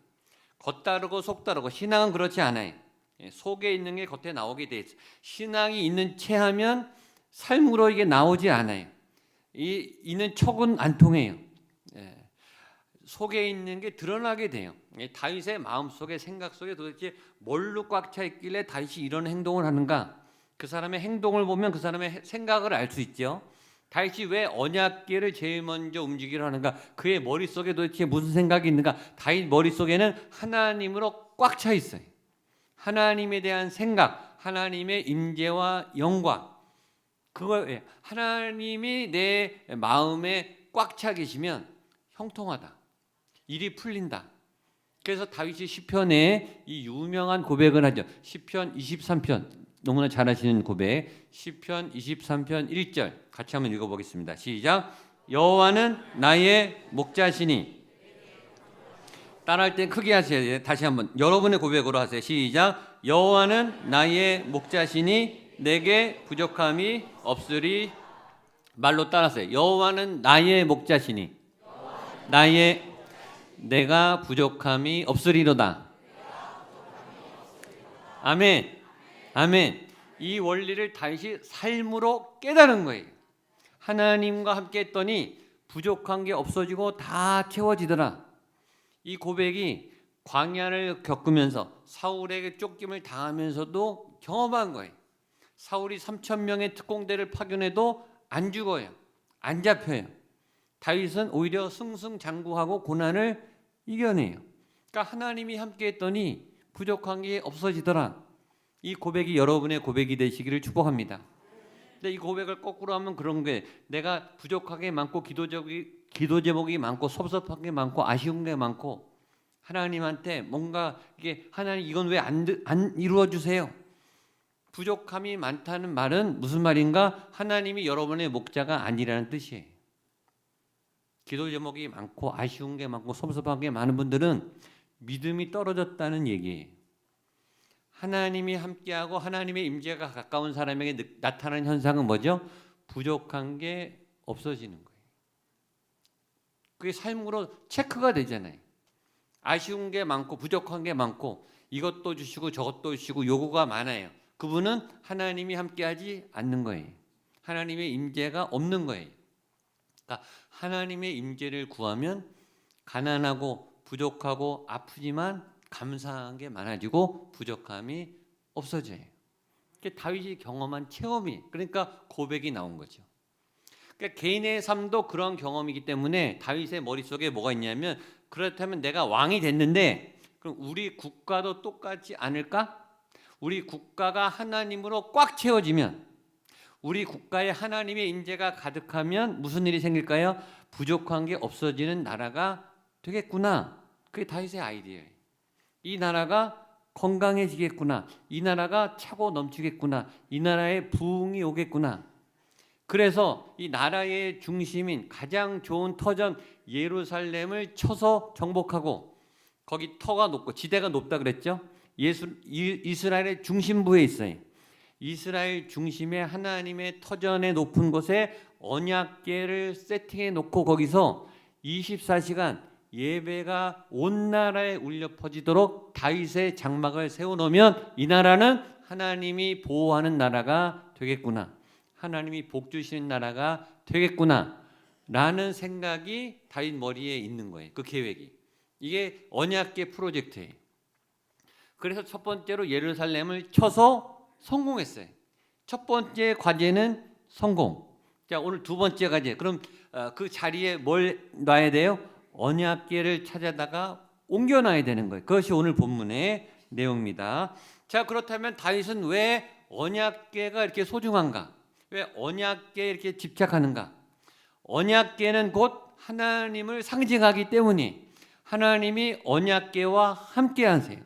겉다르고 속다르고. 신앙은 그렇지 않아요. 속에 있는 게 겉에 나오게 돼 있어요. 신앙이 있는 채 하면 삶으로 이게 나오지 않아요. 있는 척은 안 통해요. 속에 있는 게 드러나게 돼요. 다윗의 마음속에, 생각 속에 도대체 뭘로 꽉 차 있길래 다윗이 이런 행동을 하는가? 그 사람의 행동을 보면 그 사람의 생각을 알 수 있죠. 다윗이 왜 언약궤를 제일 먼저 움직이려 하는가? 그의 머릿속에 도대체 무슨 생각이 있는가? 다윗 머릿속에는 하나님으로 꽉 차 있어요. 하나님에 대한 생각, 하나님의 임재와 영광, 그걸 하나님이 내 마음에 꽉 차 계시면 형통하다. 일이 풀린다. 그래서 다윗이 시편에 이 유명한 고백을 하죠. 시편 23편, 너무나 잘 아시는 고백. 시편 23편 1절 같이 한번 읽어보겠습니다. 시작. 여호와는 나의 목자시니. 따라할 때 크게 하셔야 돼요. 다시 한번 여러분의 고백으로 하세요. 시작. 여호와는 나의 목자시니 내게 부족함이 없으리. 말로 따라하세요. 여호와는 나의 목자시니 내가 부족함이 없으리로다. 아멘. 아멘. 이 원리를 다윗이 삶으로 깨달은 거예요. 하나님과 함께 했더니 부족한 게 없어지고 다 채워지더라. 이 고백이 광야를 겪으면서 사울에게 쫓김을 당하면서도 경험한 거예요. 사울이 3,000명의 특공대를 파견해도 안 죽어요. 안 잡혀요. 다윗은 오히려 승승장구하고 고난을 이겨내요. 그러니까 하나님이 함께 했더니 부족한 게 없어지더라. 이 고백이 여러분의 고백이 되시기를 축복합니다. 근데 이 고백을 거꾸로 하면 그런 게, 내가 부족하게 많고 기도 제목이 많고 섭섭한 게 많고 아쉬운 게 많고 하나님한테 뭔가 이게 하나님 이건 왜 안 이루어 주세요? 부족함이 많다는 말은 무슨 말인가? 하나님이 여러분의 목자가 아니라는 뜻이에요. 기도 제목이 많고 아쉬운 게 많고 섭섭한 게 많은 분들은 믿음이 떨어졌다는 얘기예요. 하나님이 함께하고 하나님의 임재가 가까운 사람에게 나타나는 현상은 뭐죠? 부족한 게 없어지는 거예요. 그게 삶으로 체크가 되잖아요. 아쉬운 게 많고 부족한 게 많고 이것도 주시고 저것도 주시고 요구가 많아요. 그분은 하나님이 함께하지 않는 거예요. 하나님의 임재가 없는 거예요. 그러니까 하나님의 임재를 구하면 가난하고 부족하고 아프지만 감사한 게 많아지고 부족함이 없어져요. 그게 다윗이 경험한 체험이, 그러니까 고백이 나온 거죠. 그러니까 개인의 삶도 그런 경험이기 때문에 다윗의 머릿속에 뭐가 있냐면, 그렇다면 내가 왕이 됐는데 그럼 우리 국가도 똑같지 않을까? 우리 국가가 하나님으로 꽉 채워지면, 우리 국가에 하나님의 임재가 가득하면 무슨 일이 생길까요? 부족한 게 없어지는 나라가 되겠구나. 그게 다윗의 아이디어예요. 이 나라가 건강해지겠구나. 이 나라가 차고 넘치겠구나. 이 나라에 부흥이 오겠구나. 그래서 이 나라의 중심인 가장 좋은 터전 예루살렘을 쳐서 정복하고, 거기 터가 높고 지대가 높다 그랬죠. 이스라엘의 중심부에 있어요. 이스라엘 중심의 하나님의 터전의 높은 곳에 언약궤를 세팅해 놓고 거기서 24시간 예배가 온 나라에 울려 퍼지도록 다윗의 장막을 세워 놓으면 이 나라는 하나님이 보호하는 나라가 되겠구나. 하나님이 복 주시는 나라가 되겠구나. 라는 생각이 다윗 머리에 있는 거예요. 그 계획이. 이게 언약궤 프로젝트예요. 그래서 첫 번째로 예루살렘을 쳐서 성공했어요. 첫 번째 과제는 성공. 자, 오늘 두 번째 과제. 그럼 그 자리에 뭘 놔야 돼요? 언약궤를 찾아다가 옮겨놔야 되는 거예요. 그것이 오늘 본문의 내용입니다. 자, 그렇다면 다윗은 왜 언약궤가 이렇게 소중한가? 왜 언약궤에 이렇게 집착하는가? 언약궤는 곧 하나님을 상징하기 때문에 하나님이 언약궤와 함께 하세요.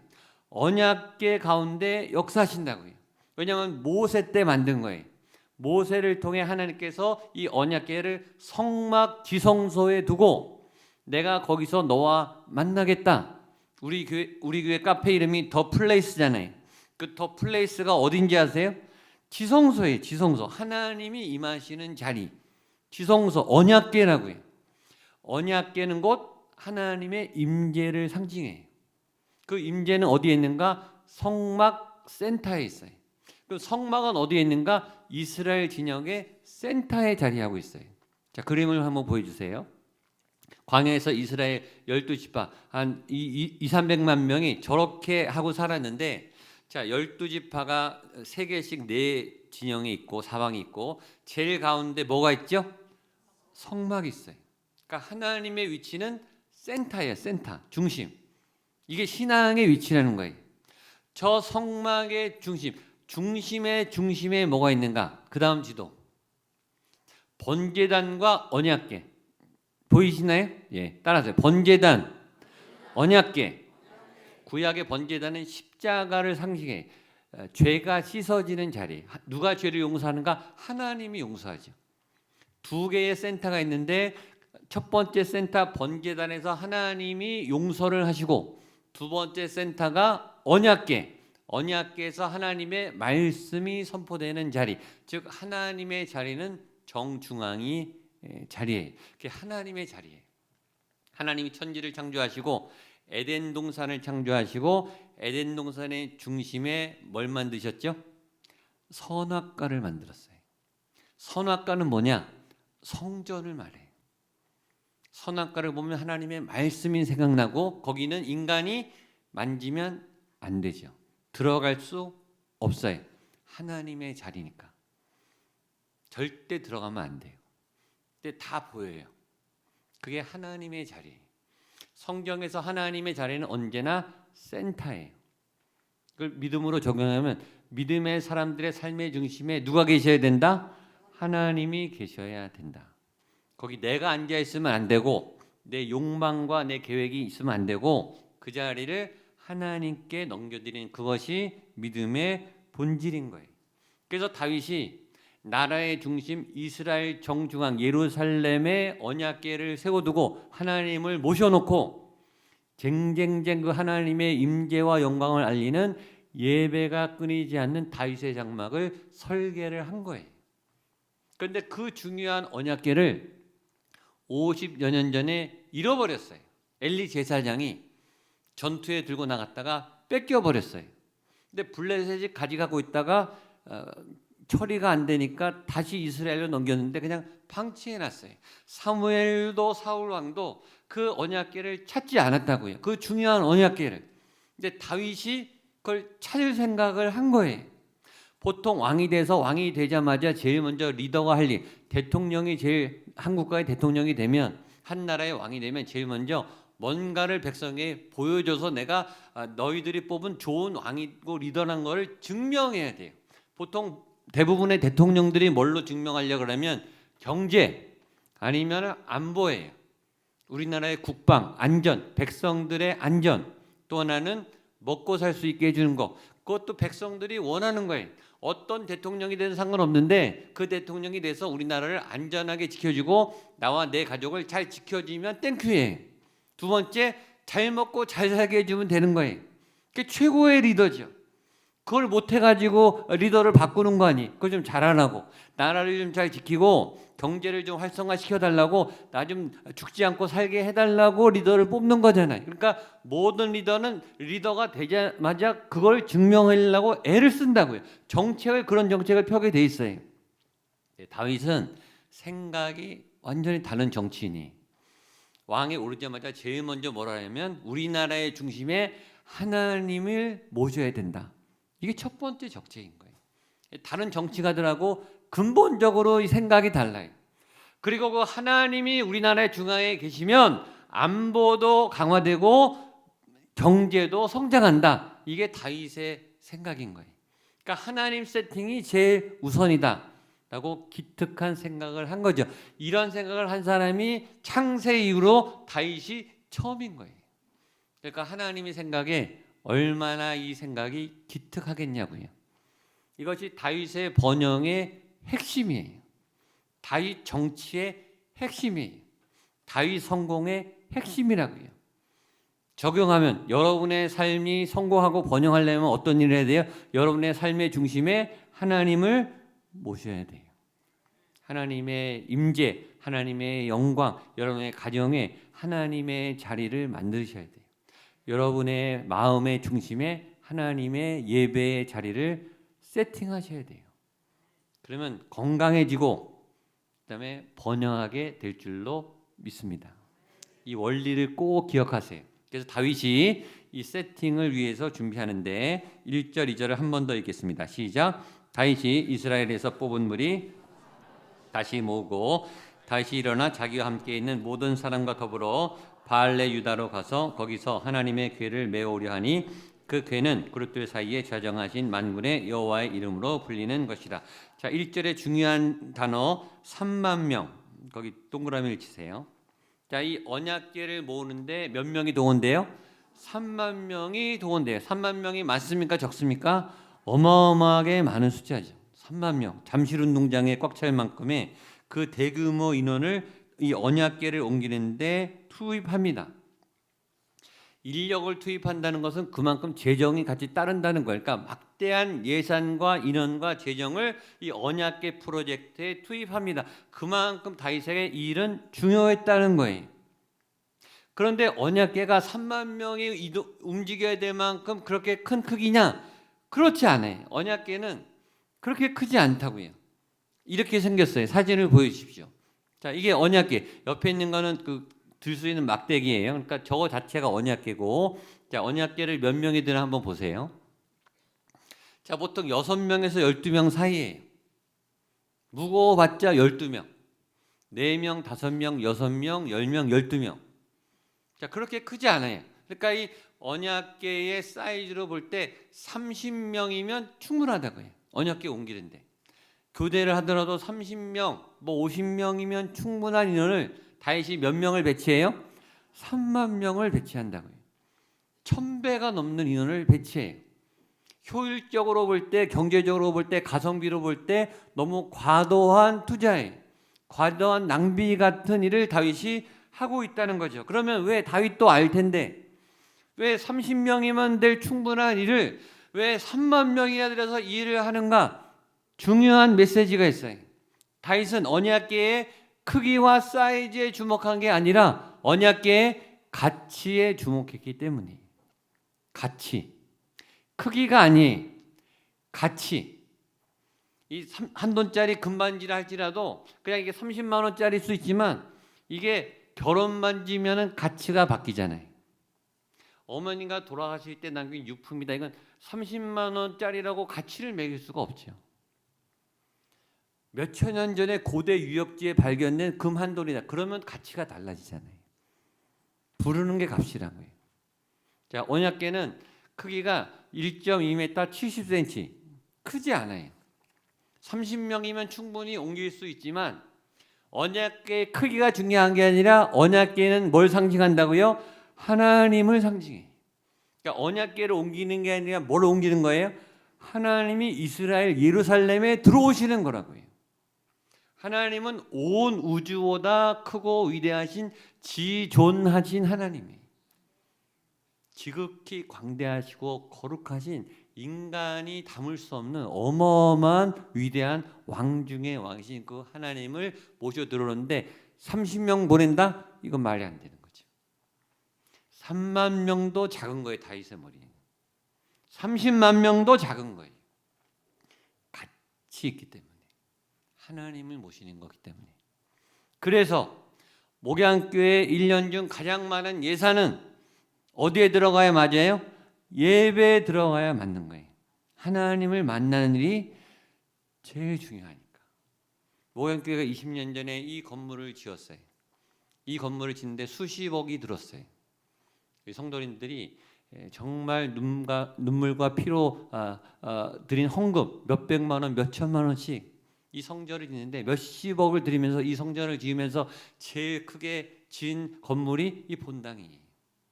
언약궤 가운데 역사하신다고요. 왜냐하면 모세 때 만든 거예요. 모세를 통해 하나님께서 이 언약궤를 성막 지성소에 두고 내가 거기서 너와 만나겠다. 우리 교회 카페 이름이 더 플레이스잖아요. 그 더 플레이스가 어딘지 아세요? 지성소예요. 지성소. 하나님이 임하시는 자리. 지성소 언약궤라고요. 언약궤는 곧 하나님의 임재를 상징해요. 그 임재는 어디에 있는가? 성막 센터에 있어요. 그 성막은 어디에 있는가? 이스라엘 진영의 센터에 자리하고 있어요. 자, 그림을 한번 보여주세요. 광야에서 이스라엘 12지파 한 200~300만 명이 저렇게 하고 살았는데, 자, 12지파가 3개씩 4진영이 있고 사방이 있고 제일 가운데 뭐가 있죠? 성막이 있어요. 그러니까 하나님의 위치는 센터예요. 센터, 중심. 이게 신앙의 위치라는 거예요. 저 성막의 중심, 중심의 중심에 뭐가 있는가? 그 다음 지도. 번제단과 언약궤. 보이시나요? 예, 따라하세요. 번제단, 언약궤. 구약의 번제단은 십자가를 상징해. 죄가 씻어지는 자리. 누가 죄를 용서하는가? 하나님이 용서하죠. 두 개의 센터가 있는데 첫 번째 센터 번제단에서 하나님이 용서를 하시고, 두 번째 센터가 언약궤. 언약궤에서 하나님의 말씀이 선포되는 자리. 즉 하나님의 자리는 정중앙이 자리예요. 그게 하나님의 자리예요. 하나님이 천지를 창조하시고 에덴 동산을 창조하시고 에덴 동산의 중심에 뭘 만드셨죠? 선악과를 만들었어요. 선악과는 뭐냐? 성전을 말해요. 선악과를 보면 하나님의 말씀이 생각나고 거기는 인간이 만지면 안 되죠. 들어갈 수 없어요. 하나님의 자리니까. 절대 들어가면 안 돼요. 근데 다 보여요. 그게 하나님의 자리예요. 성경에서 하나님의 자리는 언제나 센터예요. 그걸 믿음으로 적용하면 믿음의 사람들의 삶의 중심에 누가 계셔야 된다? 하나님이 계셔야 된다. 거기 내가 앉아 있으면 안 되고 내 욕망과 내 계획이 있으면 안 되고 그 자리를 하나님께 넘겨드리는 그것이 믿음의 본질인 거예요. 그래서 다윗이 나라의 중심 이스라엘 정중앙 예루살렘에 언약궤를 세워두고 하나님을 모셔놓고 쟁쟁쟁 그 하나님의 임재와 영광을 알리는 예배가 끊이지 않는 다윗의 장막을 설계를 한 거예요. 그런데 그 중요한 언약궤를 50여 년 전에 잃어버렸어요. 엘리 제사장이 전투에 들고 나갔다가 뺏겨버렸어요. 근데 블레셋이 가져가고 있다가 처리가 안 되니까 다시 이스라엘로 넘겼는데 그냥 방치해놨어요. 사무엘도 사울 왕도 그 언약궤를 찾지 않았다고요. 그 중요한 언약궤를. 근데 다윗이 그걸 찾을 생각을 한 거예요. 보통 왕이 되자마자 제일 먼저 리더가 할 일, 대통령이 제일 한 국가의 대통령이 되면 한 나라의 왕이 되면 제일 먼저 뭔가를 백성에게 보여줘서 내가 너희들이 뽑은 좋은 왕이고 리더란 걸 증명해야 돼요. 보통 대부분의 대통령들이 뭘로 증명하려고 그러면 경제 아니면 안보예요. 우리나라의 국방, 안전, 백성들의 안전, 또 하나는 먹고 살 수 있게 해주는 거. 그것도 백성들이 원하는 거예요. 어떤 대통령이 되든 상관없는데 그 대통령이 돼서 우리나라를 안전하게 지켜주고 나와 내 가족을 잘 지켜주면 땡큐예요. 두 번째, 잘 먹고 잘 살게 해주면 되는 거예요. 그게 최고의 리더죠. 그걸 못 해가지고 리더를 바꾸는 거 아니? 그걸 좀 잘하라고, 나라를 좀 잘 지키고 경제를 좀 활성화시켜 달라고, 나 좀 죽지 않고 살게 해달라고 리더를 뽑는 거잖아요. 그러니까 모든 리더는 리더가 되자마자 그걸 증명하려고 애를 쓴다고요. 그런 정책을 펴게 돼 있어요. 다윗은 생각이 완전히 다른 정치인이, 왕에 오르자마자 제일 먼저 뭐라 하냐면 우리나라의 중심에 하나님을 모셔야 된다. 이게 첫 번째 정책인 거예요. 다른 정치가들하고 근본적으로 이 생각이 달라요. 그리고 그 하나님이 우리나라의 중앙에 계시면 안보도 강화되고 경제도 성장한다. 이게 다윗의 생각인 거예요. 그러니까 하나님 세팅이 제일 우선이다 라고 기특한 생각을 한 거죠. 이런 생각을 한 사람이 창세 이후로 다윗이 처음인 거예요. 그러니까 하나님의 생각에 얼마나 이 생각이 기특하겠냐고요. 이것이 다윗의 번영의 핵심이에요. 다윗 정치의 핵심이에요. 다윗 성공의 핵심이라고요. 적용하면 여러분의 삶이 성공하고 번영하려면 어떤 일을 해야 돼요? 여러분의 삶의 중심에 하나님을 모셔야 돼요. 하나님의 임재, 하나님의 영광, 여러분의 가정에 하나님의 자리를 만드셔야 돼요. 여러분의 마음의 중심에 하나님의 예배의 자리를 세팅하셔야 돼요. 그러면 건강해지고 그다음에 번영하게 될 줄로 믿습니다. 이 원리를 꼭 기억하세요. 그래서 다윗이 이 세팅을 위해서 준비하는데 1절, 2절을 한 번 더 읽겠습니다. 시작. 다윗이 이스라엘에서 뽑은 무리 다시 모으고 다윗이 일어나 자기와 함께 있는 모든 사람과 더불어 바알레 유다로 가서 거기서 하나님의 궤를 메우려 하니 그 궤는 그룹들 사이에 좌정하신 만군의 여호와의 이름으로 불리는 것이라. 자, 1절의 중요한 단어 3만 명, 거기 동그라미를 치세요. 자, 이 언약궤를 모으는데 몇 명이 동원돼요? 3만 명이 동원돼요. 3만 명이 많습니까? 적습니까? 어마어마하게 많은 숫자죠. 3만 명. 잠실운동장에 꽉 찰 만큼의 그 대규모 인원을 이 언약궤를 옮기는데 투입합니다. 인력을 투입한다는 것은 그만큼 재정이 같이 따른다는 거예요. 그러니까 막대한 예산과 인원과 재정을 이 언약궤 프로젝트에 투입합니다. 그만큼 다윗에게 이 일은 중요했다는 거예요. 그런데 언약궤가 3만 명이 움직여야 될 만큼 그렇게 큰 크기냐? 그렇지 않아요. 언약궤는 그렇게 크지 않다고요. 이렇게 생겼어요. 사진을 보여주십시오. 자, 이게 언약궤. 옆에 있는 거는 들 수 있는 막대기예요. 그러니까 저거 자체가 언약궤고, 자, 언약궤를 몇 명이 드나 한번 보세요. 자, 보통 6명에서 12명 사이예요. 무거워봤자 12명. 4명, 5명, 6명, 10명, 12명. 자, 그렇게 크지 않아요. 그러니까 이 언약궤의 사이즈로 볼 때 30명이면 충분하다고요. 언약궤 옮기는데. 교대를 하더라도 30명, 뭐 50명이면 충분한 인원을 다윗이 몇 명을 배치해요? 3만 명을 배치한다고요. 1000배가 넘는 인원을 배치해요. 효율적으로 볼 때, 경제적으로 볼 때, 가성비로 볼 때 너무 과도한 투자에, 과도한 낭비 같은 일을 다윗이 하고 있다는 거죠. 그러면 왜 다윗도 알 텐데 왜 30명이면 될 충분한 일을 왜 3만 명이나 들여서 이 일을 하는가? 중요한 메시지가 있어요. 다윗은 언약궤의 크기와 사이즈에 주목한 게 아니라 언약궤의 가치에 주목했기 때문이에요. 가치. 크기가 아니에요. 가치. 이 한 돈짜리 금반지를 할지라도 그냥 이게 30만 원짜리일 수 있지만 이게 결혼반지면은 가치가 바뀌잖아요. 어머니가 돌아가실 때 남긴 유품이다. 이건 30만 원짜리라고 가치를 매길 수가 없죠. 몇천 년 전에 고대 유역지에 발견된 금 한 돌이다. 그러면 가치가 달라지잖아요. 부르는 게 값이란 거예요. 자, 언약궤는 크기가 1.2m 70cm. 크지 않아요. 30명이면 충분히 옮길 수 있지만 언약궤의 크기가 중요한 게 아니라 언약궤는 뭘 상징한다고요? 하나님을 상징해요. 그러니까 언약궤를 옮기는 게 아니라 뭘 옮기는 거예요? 하나님이 이스라엘 예루살렘에 들어오시는 거라고요. 하나님은 온 우주보다 크고 위대하신 지존하신 하나님이에요. 지극히 광대하시고 거룩하신 인간이 담을 수 없는 어마어마한 위대한 왕 중의 왕이신 그 하나님을 모셔 들어오는데 30명 보낸다? 이건 말이 안 되는 거죠. 3만 명도 작은 거예요. 다윗의 머리는. 30만 명도 작은 거예요. 같이 있기 때문에. 하나님을 모시는 거기 때문에. 그래서 목양교회 1년 중 가장 많은 예산은 어디에 들어가야 맞아요? 예배에 들어가야 맞는 거예요. 하나님을 만나는 일이 제일 중요하니까. 목양교회가 20년 전에 이 건물을 지었어요. 이 건물을 짓는데 수십억이 들었어요. 성도님들이 정말 눈물과 피로 드린 헌금 몇백만 원, 몇천만 원씩 이 성전을 짓는데 몇십억을 들이면서 이 성전을 지으면서 제일 크게 지은 건물이 이 본당이에요.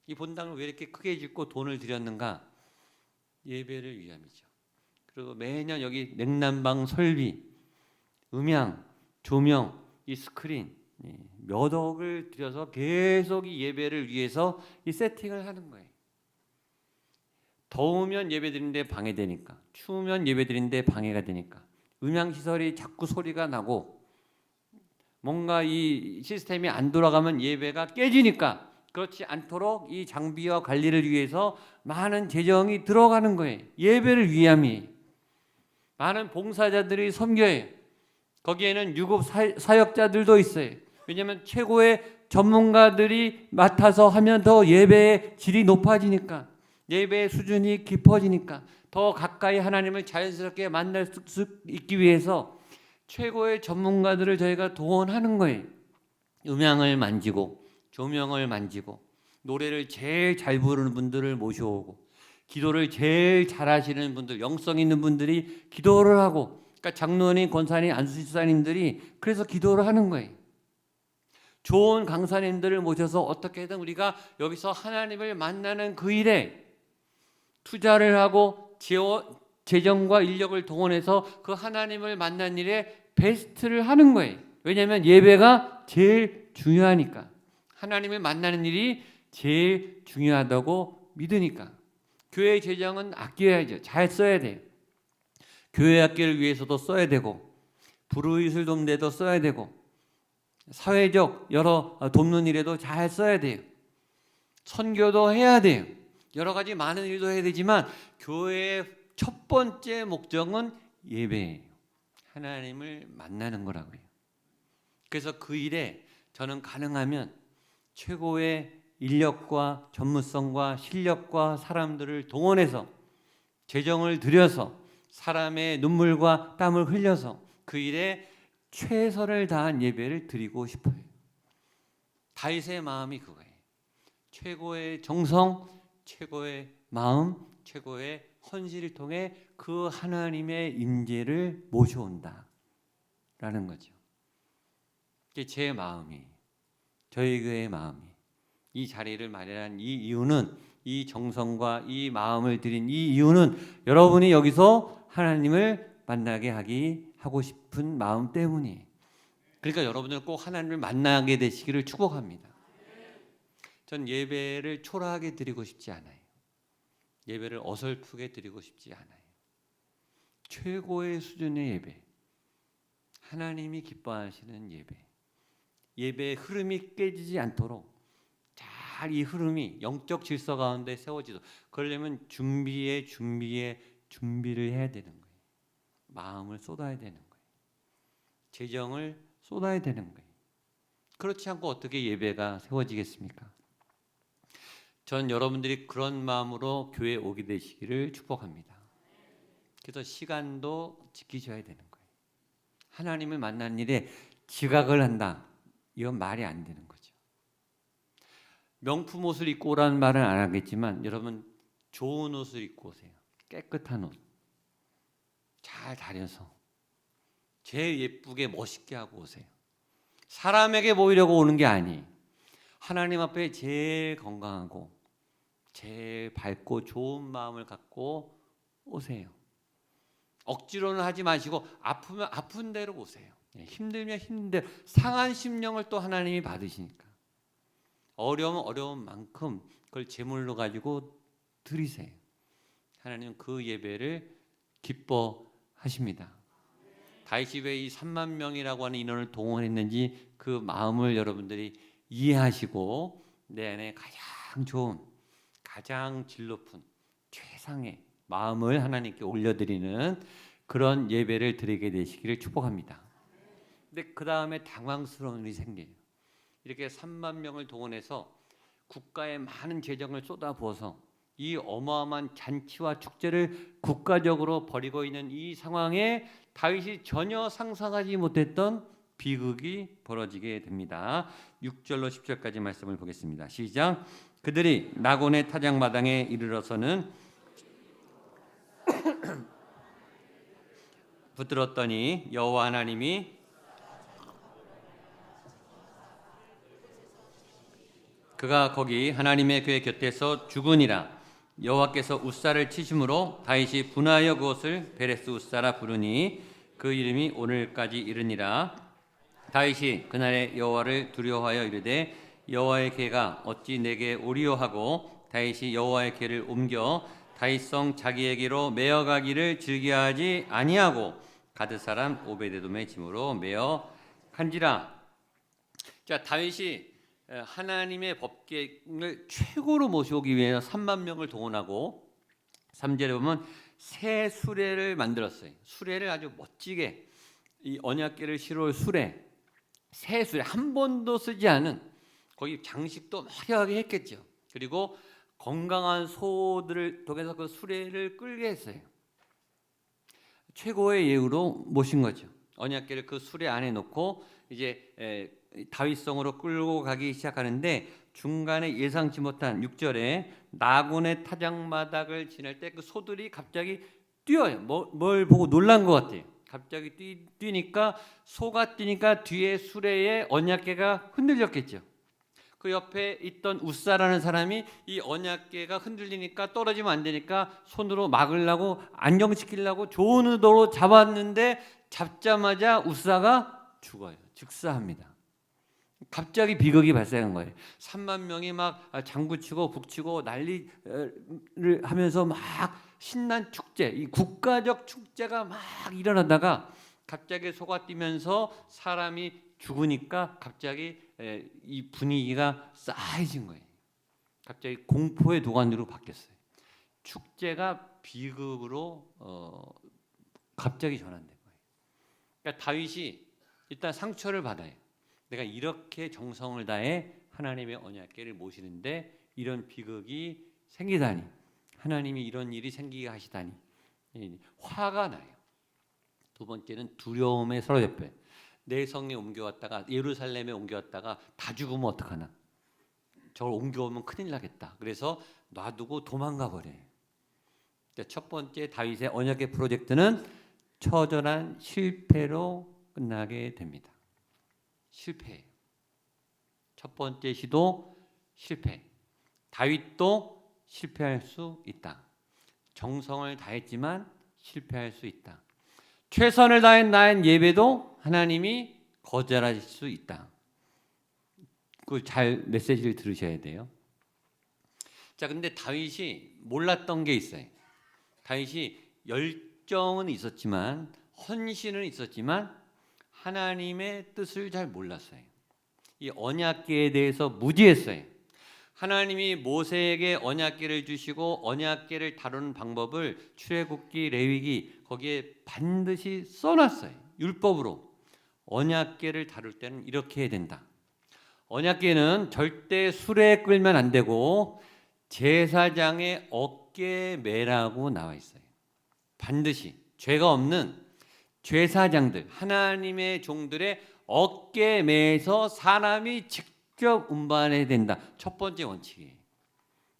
이 본당을 왜 이렇게 크게 짓고 돈을 들였는가? 예배를 위함이죠. 그리고 매년 여기 냉난방 설비, 음향, 조명, 이 스크린 몇 억을 들여서 계속 이 예배를 위해서 이 세팅을 하는 거예요. 더우면 예배 드리는데 방해되니까, 추우면 예배 드리는데 방해가 되니까, 음향 시설이 자꾸 소리가 나고 뭔가 이 시스템이 안 돌아가면 예배가 깨지니까 그렇지 않도록 이 장비와 관리를 위해서 많은 재정이 들어가는 거예요. 예배를 위함이. 많은 봉사자들이 섬겨요. 거기에는 유급 사역자들도 있어요. 왜냐하면 최고의 전문가들이 맡아서 하면 더 예배의 질이 높아지니까, 예배의 수준이 깊어지니까, 더 가까이 하나님을 자연스럽게 만날 수 있기 위해서 최고의 전문가들을 저희가 동원하는 거예요. 음향을 만지고 조명을 만지고 노래를 제일 잘 부르는 분들을 모셔오고 기도를 제일 잘하시는 분들, 영성 있는 분들이 기도를 하고, 그러니까 장로님, 권사님, 안수집사님들이 그래서 기도를 하는 거예요. 좋은 강사님들을 모셔서 어떻게든 우리가 여기서 하나님을 만나는 그 일에 투자를 하고 재정과 인력을 동원해서 그 하나님을 만난 일에 베스트를 하는 거예요. 왜냐하면 예배가 제일 중요하니까. 하나님을 만나는 일이 제일 중요하다고 믿으니까. 교회 재정은 아껴야죠. 잘 써야 돼요. 교회 학교를 위해서도 써야 되고, 불우이슬 돕는 데도 써야 되고, 사회적 여러 돕는 일에도 잘 써야 돼요. 선교도 해야 돼요. 여러 가지 많은 일도 해야 되지만 교회의 첫 번째 목적은 예배예요. 하나님을 만나는 거라고요. 그래서 그 일에 저는 가능하면 최고의 인력과 전문성과 실력과 사람들을 동원해서 재정을 들여서 사람의 눈물과 땀을 흘려서 그 일에 최선을 다한 예배를 드리고 싶어요. 다윗의 마음이 그거예요. 최고의 정성, 최고의 마음, 최고의 헌신을 통해 그 하나님의 임재를 모셔온다 라는 거죠. 이게 제 마음이, 저희 교회의 마음이, 이 자리를 마련한 이 이유는, 이 정성과 이 마음을 드린 이 이유는 여러분이 여기서 하나님을 만나게 하고 싶은 마음 때문이에요. 그러니까 여러분들 꼭 하나님을 만나게 되시기를 축복합니다. 전 예배를 초라하게 드리고 싶지 않아요. 예배를 어설프게 드리고 싶지 않아요. 최고의 수준의 예배, 하나님이 기뻐하시는 예배, 예배의 흐름이 깨지지 않도록 잘 이 흐름이 영적 질서 가운데 세워지도록, 그러려면 준비를 해야 되는 거예요. 마음을 쏟아야 되는 거예요. 재정을 쏟아야 되는 거예요. 그렇지 않고 어떻게 예배가 세워지겠습니까? 전 여러분들이 그런 마음으로 교회에 오게 되시기를 축복합니다. 그래서 시간도 지키셔야 되는 거예요. 하나님을 만난 일에 지각을 한다, 이건 말이 안 되는 거죠. 명품 옷을 입고 오라는 말은 안 하겠지만 여러분 좋은 옷을 입고 오세요. 깨끗한 옷 잘 다려서 제일 예쁘게 멋있게 하고 오세요. 사람에게 보이려고 오는 게 아니에요. 하나님 앞에 제일 건강하고 제일 밝고 좋은 마음을 갖고 오세요. 억지로는 하지 마시고 아프면 아픈 대로 오세요. 힘들면 힘든 대로, 상한 심령을 또 하나님이 받으시니까. 어려우면 어려운 만큼 그걸 제물로 가지고 드리세요. 하나님은 그 예배를 기뻐하십니다. 다윗이 왜 이 3만 명이라고 하는 인원을 동원했는지 그 마음을 여러분들이 이해하시고 내 안에 가장 좋은, 가장 질 높은 최상의 마음을 하나님께 올려드리는 그런 예배를 드리게 되시기를 축복합니다. 근데 그 다음에 당황스러운 일이 생겨요. 이렇게 3만 명을 동원해서 국가에 많은 재정을 쏟아부어서 이 어마어마한 잔치와 축제를 국가적으로 벌이고 있는 이 상황에 다윗이 전혀 상상하지 못했던 비극이 벌어지게 됩니다. 6절로 10절까지 말씀을 보겠습니다. 시작. 그들이 나곤의 타작마당에 이르러서는 붙들었더니 여호와 하나님이 그가 거기 하나님의 그의 곁에서 죽으니라. 여호와께서 웃사를 치심으로 다윗이 분하여 그것을 베레스 웃사라 부르니 그 이름이 오늘까지 이르니라. 다윗이 그날에 여호와를 두려워하여 이르되 여호와의 궤가 어찌 내게 오리요 하고 다윗이 여호와의 궤를 옮겨 다윗성 자기에게로 메어가기를 즐겨하지 아니하고 가드 사람 오베데돔의 짐으로 메어 간지라. 자, 다윗이 하나님의 법궤를 최고로 모셔오기 위해서 3만 명을 동원하고 3절에 보면 새 수레를 만들었어요. 수레를 아주 멋지게, 이 언약궤를 실어올 수레, 새 수레, 한 번도 쓰지 않은, 거기 장식도 화려하게 했겠죠. 그리고 건강한 소들을 통해서 그 수레를 끌게 했어요. 최고의 예우로 모신 거죠. 언약궤를 그 수레 안에 놓고 이제 다윗성으로 끌고 가기 시작하는데 중간에 예상치 못한 6절에 나곤의 타작마당을 지날 때 그 소들이 갑자기 뛰어요. 뭘 보고 놀란 것 같아요. 갑자기 뛰니까, 소가 뛰니까 뒤에 수레에 언약궤가 흔들렸겠죠. 그 옆에 있던 웃사라는 사람이 이 언약궤가 흔들리니까 떨어지면 안 되니까 손으로 막으려고, 안정시키려고 좋은 의도로 잡았는데 잡자마자 웃사가 죽어요. 즉사합니다. 갑자기 비극이 발생한 거예요. 3만 명이 막 장구치고 북치고 난리를 하면서 막 신난 축제, 이 국가적 축제가 막 일어나다가 갑자기 소가 뛰면서 사람이 죽으니까 갑자기 이 분위기가 싸해진 거예요. 갑자기 공포의 도가니로 바뀌었어요. 축제가 비극으로 갑자기 전환된 거예요. 그러니까 다윗이 일단 상처를 받아요. 내가 이렇게 정성을 다해 하나님의 언약궤를 모시는데 이런 비극이 생기다니, 하나님이 이런 일이 생기게 하시다니 화가 나요. 두 번째는 두려움에 사로잡혀요. 내 성에 옮겨왔다가 예루살렘에 옮겨왔다가 다 죽으면 어떡하나, 저걸 옮겨오면 큰일 나겠다. 그래서 놔두고 도망가 버려요. 첫 번째 다윗의 언약궤 프로젝트는 처절한 실패로 끝나게 됩니다. 실패. 첫 번째 시도 실패. 다윗도 실패할 수 있다. 정성을 다했지만 실패할 수 있다. 최선을 다한 나의 예배도 하나님이 거절하실 수 있다. 그 잘 메시지를 들으셔야 돼요. 자, 근데 다윗이 몰랐던 게 있어요. 다윗이 열정은 있었지만, 헌신은 있었지만 하나님의 뜻을 잘 몰랐어요. 이 언약궤에 대해서 무지했어요. 하나님이 모세에게 언약궤를 주시고 언약궤를 다루는 방법을 출애굽기, 레위기 거기에 반드시 써놨어요. 율법으로 언약궤를 다룰 때는 이렇게 해야 된다. 언약궤는 절대 수레에 끌면 안 되고 제사장의 어깨에 매라고 나와 있어요. 반드시 죄가 없는 제사장들, 하나님의 종들의 어깨에 매서 사람이 직접 운반해야 된다. 첫 번째 원칙이에요.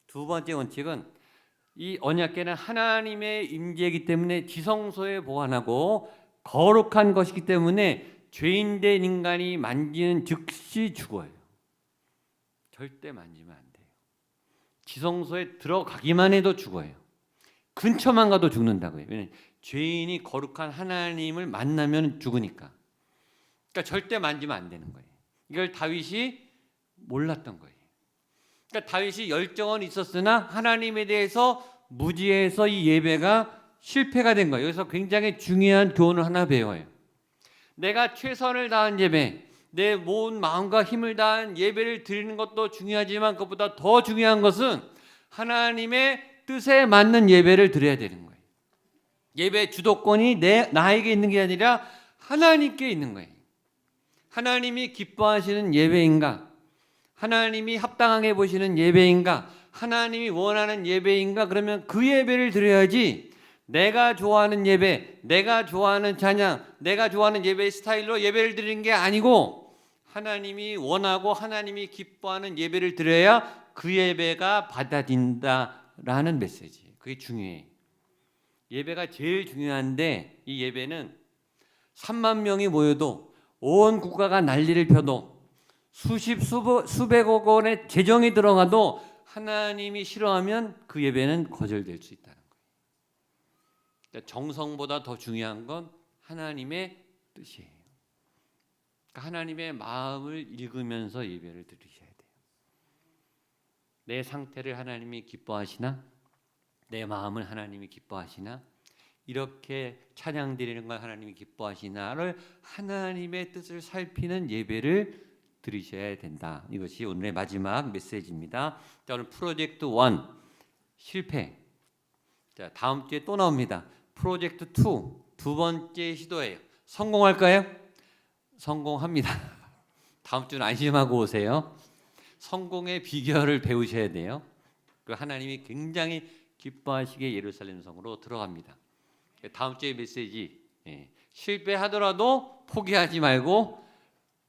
두 번째 원칙은 이 언약궤는 하나님의 임재이기 때문에 지성소에 보관하고 거룩한 것이기 때문에 죄인된 인간이 만지는 즉시 죽어요. 절대 만지면 안 돼요. 지성소에 들어가기만 해도 죽어요. 근처만 가도 죽는다고요. 왜냐하면 죄인이 거룩한 하나님을 만나면 죽으니까. 그러니까 절대 만지면 안 되는 거예요. 이걸 다윗이 몰랐던 거예요. 그러니까 다윗이 열정은 있었으나 하나님에 대해서 무지해서 이 예배가 실패가 된 거예요. 여기서 굉장히 중요한 교훈을 하나 배워요. 내가 최선을 다한 예배, 내 온 마음과 힘을 다한 예배를 드리는 것도 중요하지만 그것보다 더 중요한 것은 하나님의 뜻에 맞는 예배를 드려야 되는 거예요. 예배 주도권이 나에게 있는 게 아니라 하나님께 있는 거예요. 하나님이 기뻐하시는 예배인가? 하나님이 합당하게 보시는 예배인가? 하나님이 원하는 예배인가? 그러면 그 예배를 드려야지 내가 좋아하는 예배, 내가 좋아하는 찬양, 내가 좋아하는 예배의 스타일로 예배를 드리는 게 아니고 하나님이 원하고 하나님이 기뻐하는 예배를 드려야 그 예배가 받아진다라는 메시지. 그게 중요해요. 예배가 제일 중요한데 이 예배는 3만 명이 모여도 온 국가가 난리를 펴도 수백억 원의 재정이 들어가도 하나님이 싫어하면 그 예배는 거절될 수 있다는 거예요. 그러니까 정성보다 더 중요한 건 하나님의 뜻이에요. 그러니까 하나님의 마음을 읽으면서 예배를 드리셔야 돼요. 내 상태를 하나님이 기뻐하시나? 내 마음을 하나님이 기뻐하시나? 이렇게 찬양 드리는 걸 하나님이 기뻐하시나를 하나님의 뜻을 살피는 예배를 드리셔야 된다. 이것이 오늘의 마지막 메시지입니다. 자, 오늘 프로젝트 1 실패. 자, 다음 주에 또 나옵니다. 프로젝트 2 두 번째 시도예요. 성공할까요? 성공합니다. 다음 주는 안심하고 오세요. 성공의 비결을 배우셔야 돼요. 그 하나님이 굉장히 기뻐하시게 예루살렘 성으로 들어갑니다. 다음 주의 메시지, 실패하더라도 포기하지 말고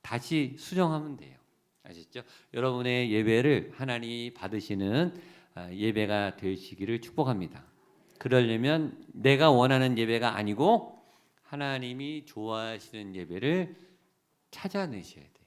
다시 수정하면 돼요. 아셨죠? 여러분의 예배를 하나님이 받으시는 예배가 되시기를 축복합니다. 그러려면 내가 원하는 예배가 아니고 하나님이 좋아하시는 예배를 찾아내셔야 돼요.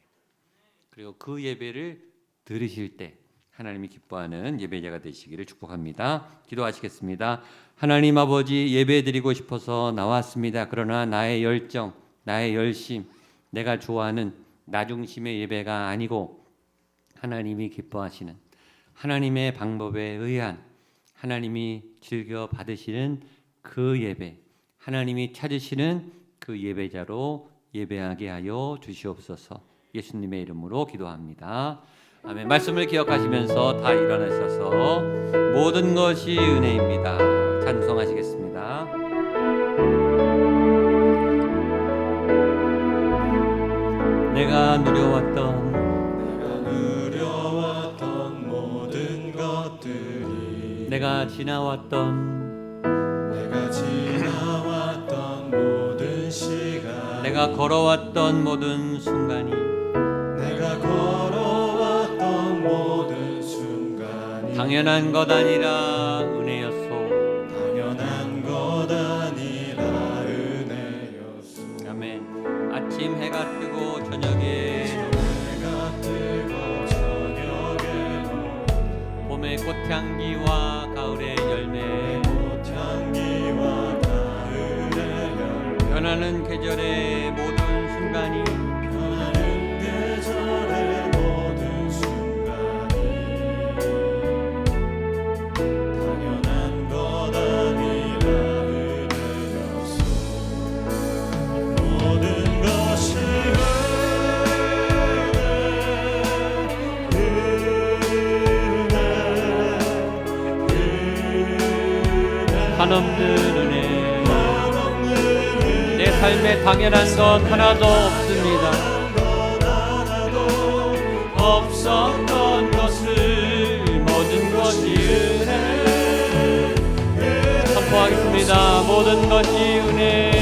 그리고 그 예배를 들으실 때 하나님이 기뻐하는 예배자가 되시기를 축복합니다. 기도하시겠습니다. 하나님 아버지, 예배드리고 싶어서 나왔습니다. 그러나 나의 열정, 나의 열심, 내가 좋아하는 나 중심의 예배가 아니고 하나님이 기뻐하시는 하나님의 방법에 의한 하나님이 즐겨 받으시는 그 예배, 하나님이 찾으시는 그 예배자로 예배하게 하여 주시옵소서. 예수님의 이름으로 기도합니다. 아멘. 말씀을 기억하시면서 다 일어나셔서 모든 것이 은혜입니다. 찬송하시겠습니다. 내가 누려왔던 모든 것들이 내가 지나왔던 모든 시간 내가 걸어왔던 모든 순간이 내가 걸어왔던 모든 순간이 당연한 것 아니라 은혜였소. 당연한 것 아니라 은혜였소. 아멘. 아침 해가 뜨고 저녁에 해가 뜨고 저녁에 봄의 꽃향기와 가을의 열매 꽃향기와 가을의 열매 변하는 계절의 모든 순간이 변하는 계절의 모든 순간이 당연한 것 아니라 은혜였소. 모든 것이 한없는 은혜 내 삶에 당연한 것 하나도 없습니다. 없었던 것을 모든 것이 은혜 선포하겠습니다. 모든 것이 은혜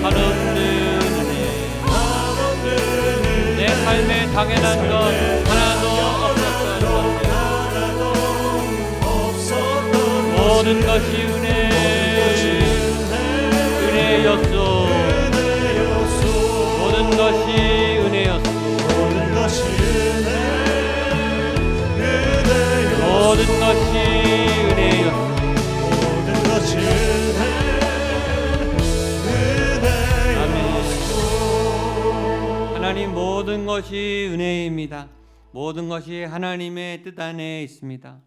한없는 은혜 내 삶에 당연한 것 하나도 없었던 것을 모든 것이 은혜였소. 모든 것이 은혜였소. 모든 것이 은혜였소. 모든 것이 은혜였소. 아멘. 것이 은혜입니다. 모든 것이 하나님의 뜻 안에 있습니다.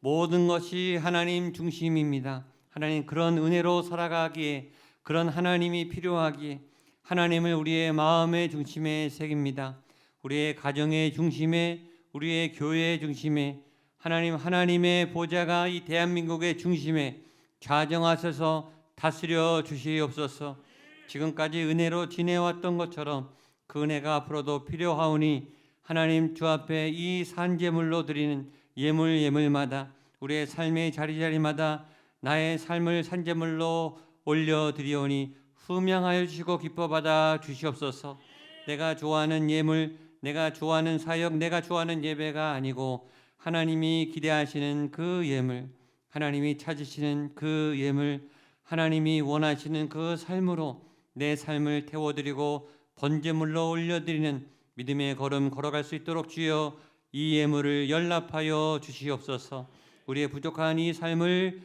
모든 것이 하나님 중심입니다. 하나님 그런 은혜로 살아가기에, 그런 하나님이 필요하기에 하나님을 우리의 마음의 중심에 새깁니다. 우리의 가정의 중심에, 우리의 교회의 중심에 하나님의 보좌가 이 대한민국의 중심에 좌정하셔서 다스려 주시옵소서. 지금까지 은혜로 지내왔던 것처럼 그 은혜가 앞으로도 필요하오니 하나님 주 앞에 이 산제물로 드리는 예물마다 우리의 삶의 자리마다 나의 삶을 산제물로 올려드리오니 흠양하여 주시고 기뻐 받아 주시옵소서. 내가 좋아하는 예물, 내가 좋아하는 사역, 내가 좋아하는 예배가 아니고 하나님이 기대하시는 그 예물, 하나님이 찾으시는 그 예물, 하나님이 원하시는 그 삶으로 내 삶을 태워드리고 번제물로 올려드리는 믿음의 걸음 걸어갈 수 있도록 주여 이 예물을 연락하여 주시옵소서. 우리의 부족한 이 삶을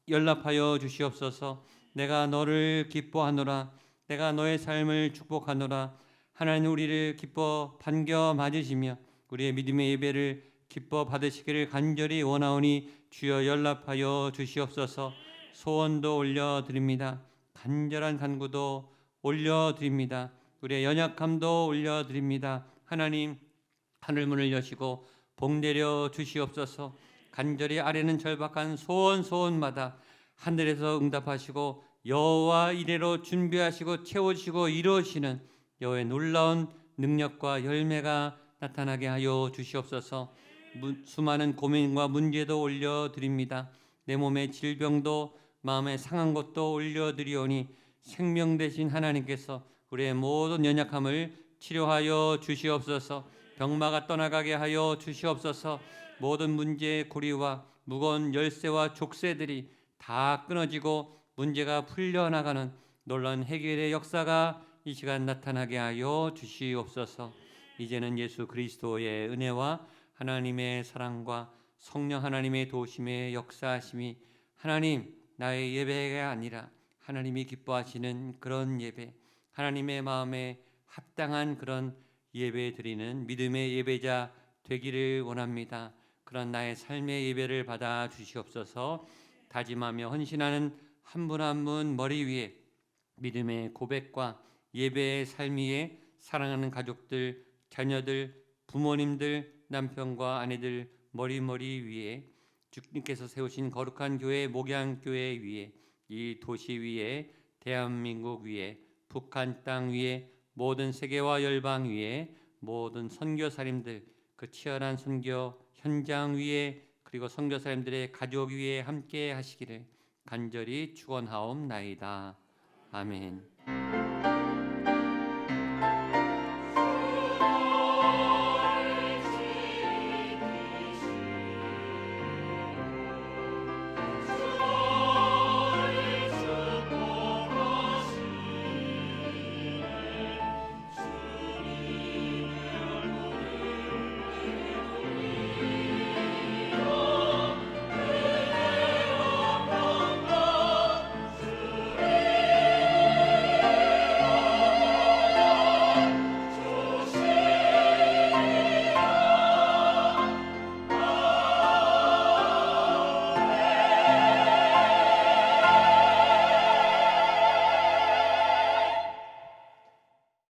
연락하여 주시옵소서. 내가 너를 기뻐하노라. 내가 너의 삶을 축복하노라. 하나님 우리를 기뻐 반겨 맞으시며 우리의 믿음의 예배를 기뻐 받으시기를 간절히 원하오니 주여 연락하여 주시옵소서. 소원도 올려드립니다. 간절한 간구도 올려드립니다. 우리의 연약함도 올려드립니다. 하나님 하늘문을 여시고 복 내려 주시옵소서. 간절히 아뢰는 절박한 소원마다 하늘에서 응답하시고 여호와 이래로 준비하시고 채우시고 이루시는 여호와의 놀라운 능력과 열매가 나타나게 하여 주시옵소서. 수많은 고민과 문제도 올려드립니다. 내 몸의 질병도 마음에 상한 것도 올려드리오니 생명 되신 하나님께서 우리의 모든 연약함을 치료하여 주시옵소서. 병마가 떠나가게 하여 주시옵소서. 모든 문제의 고리와 무거운 열쇠와 족쇄들이 다 끊어지고 문제가 풀려나가는 놀라운 해결의 역사가 이 시간 나타나게 하여 주시옵소서. 이제는 예수 그리스도의 은혜와 하나님의 사랑과 성령 하나님의 도우심의 역사하심이 하나님 나의 예배가 아니라 하나님이 기뻐하시는 그런 예배, 하나님의 마음에 합당한 그런 예배 드리는 믿음의 예배자 되기를 원합니다. 그런 나의 삶의 예배를 받아 주시옵소서. 다짐하며 헌신하는 한 분 한 분 머리 위에 믿음의 고백과 예배의 삶 위에 사랑하는 가족들, 자녀들, 부모님들, 남편과 아내들 머리 위에 주님께서 세우신 거룩한 교회 목양교회 위에 이 도시 위에 대한민국 위에 북한 땅 위에 모든 세계와 열방 위에 모든 선교사님들 그 치열한 선교 현장 위에 그리고 선교사님들의 가족 위에 함께 하시기를 간절히 축원하옵나이다. 아멘.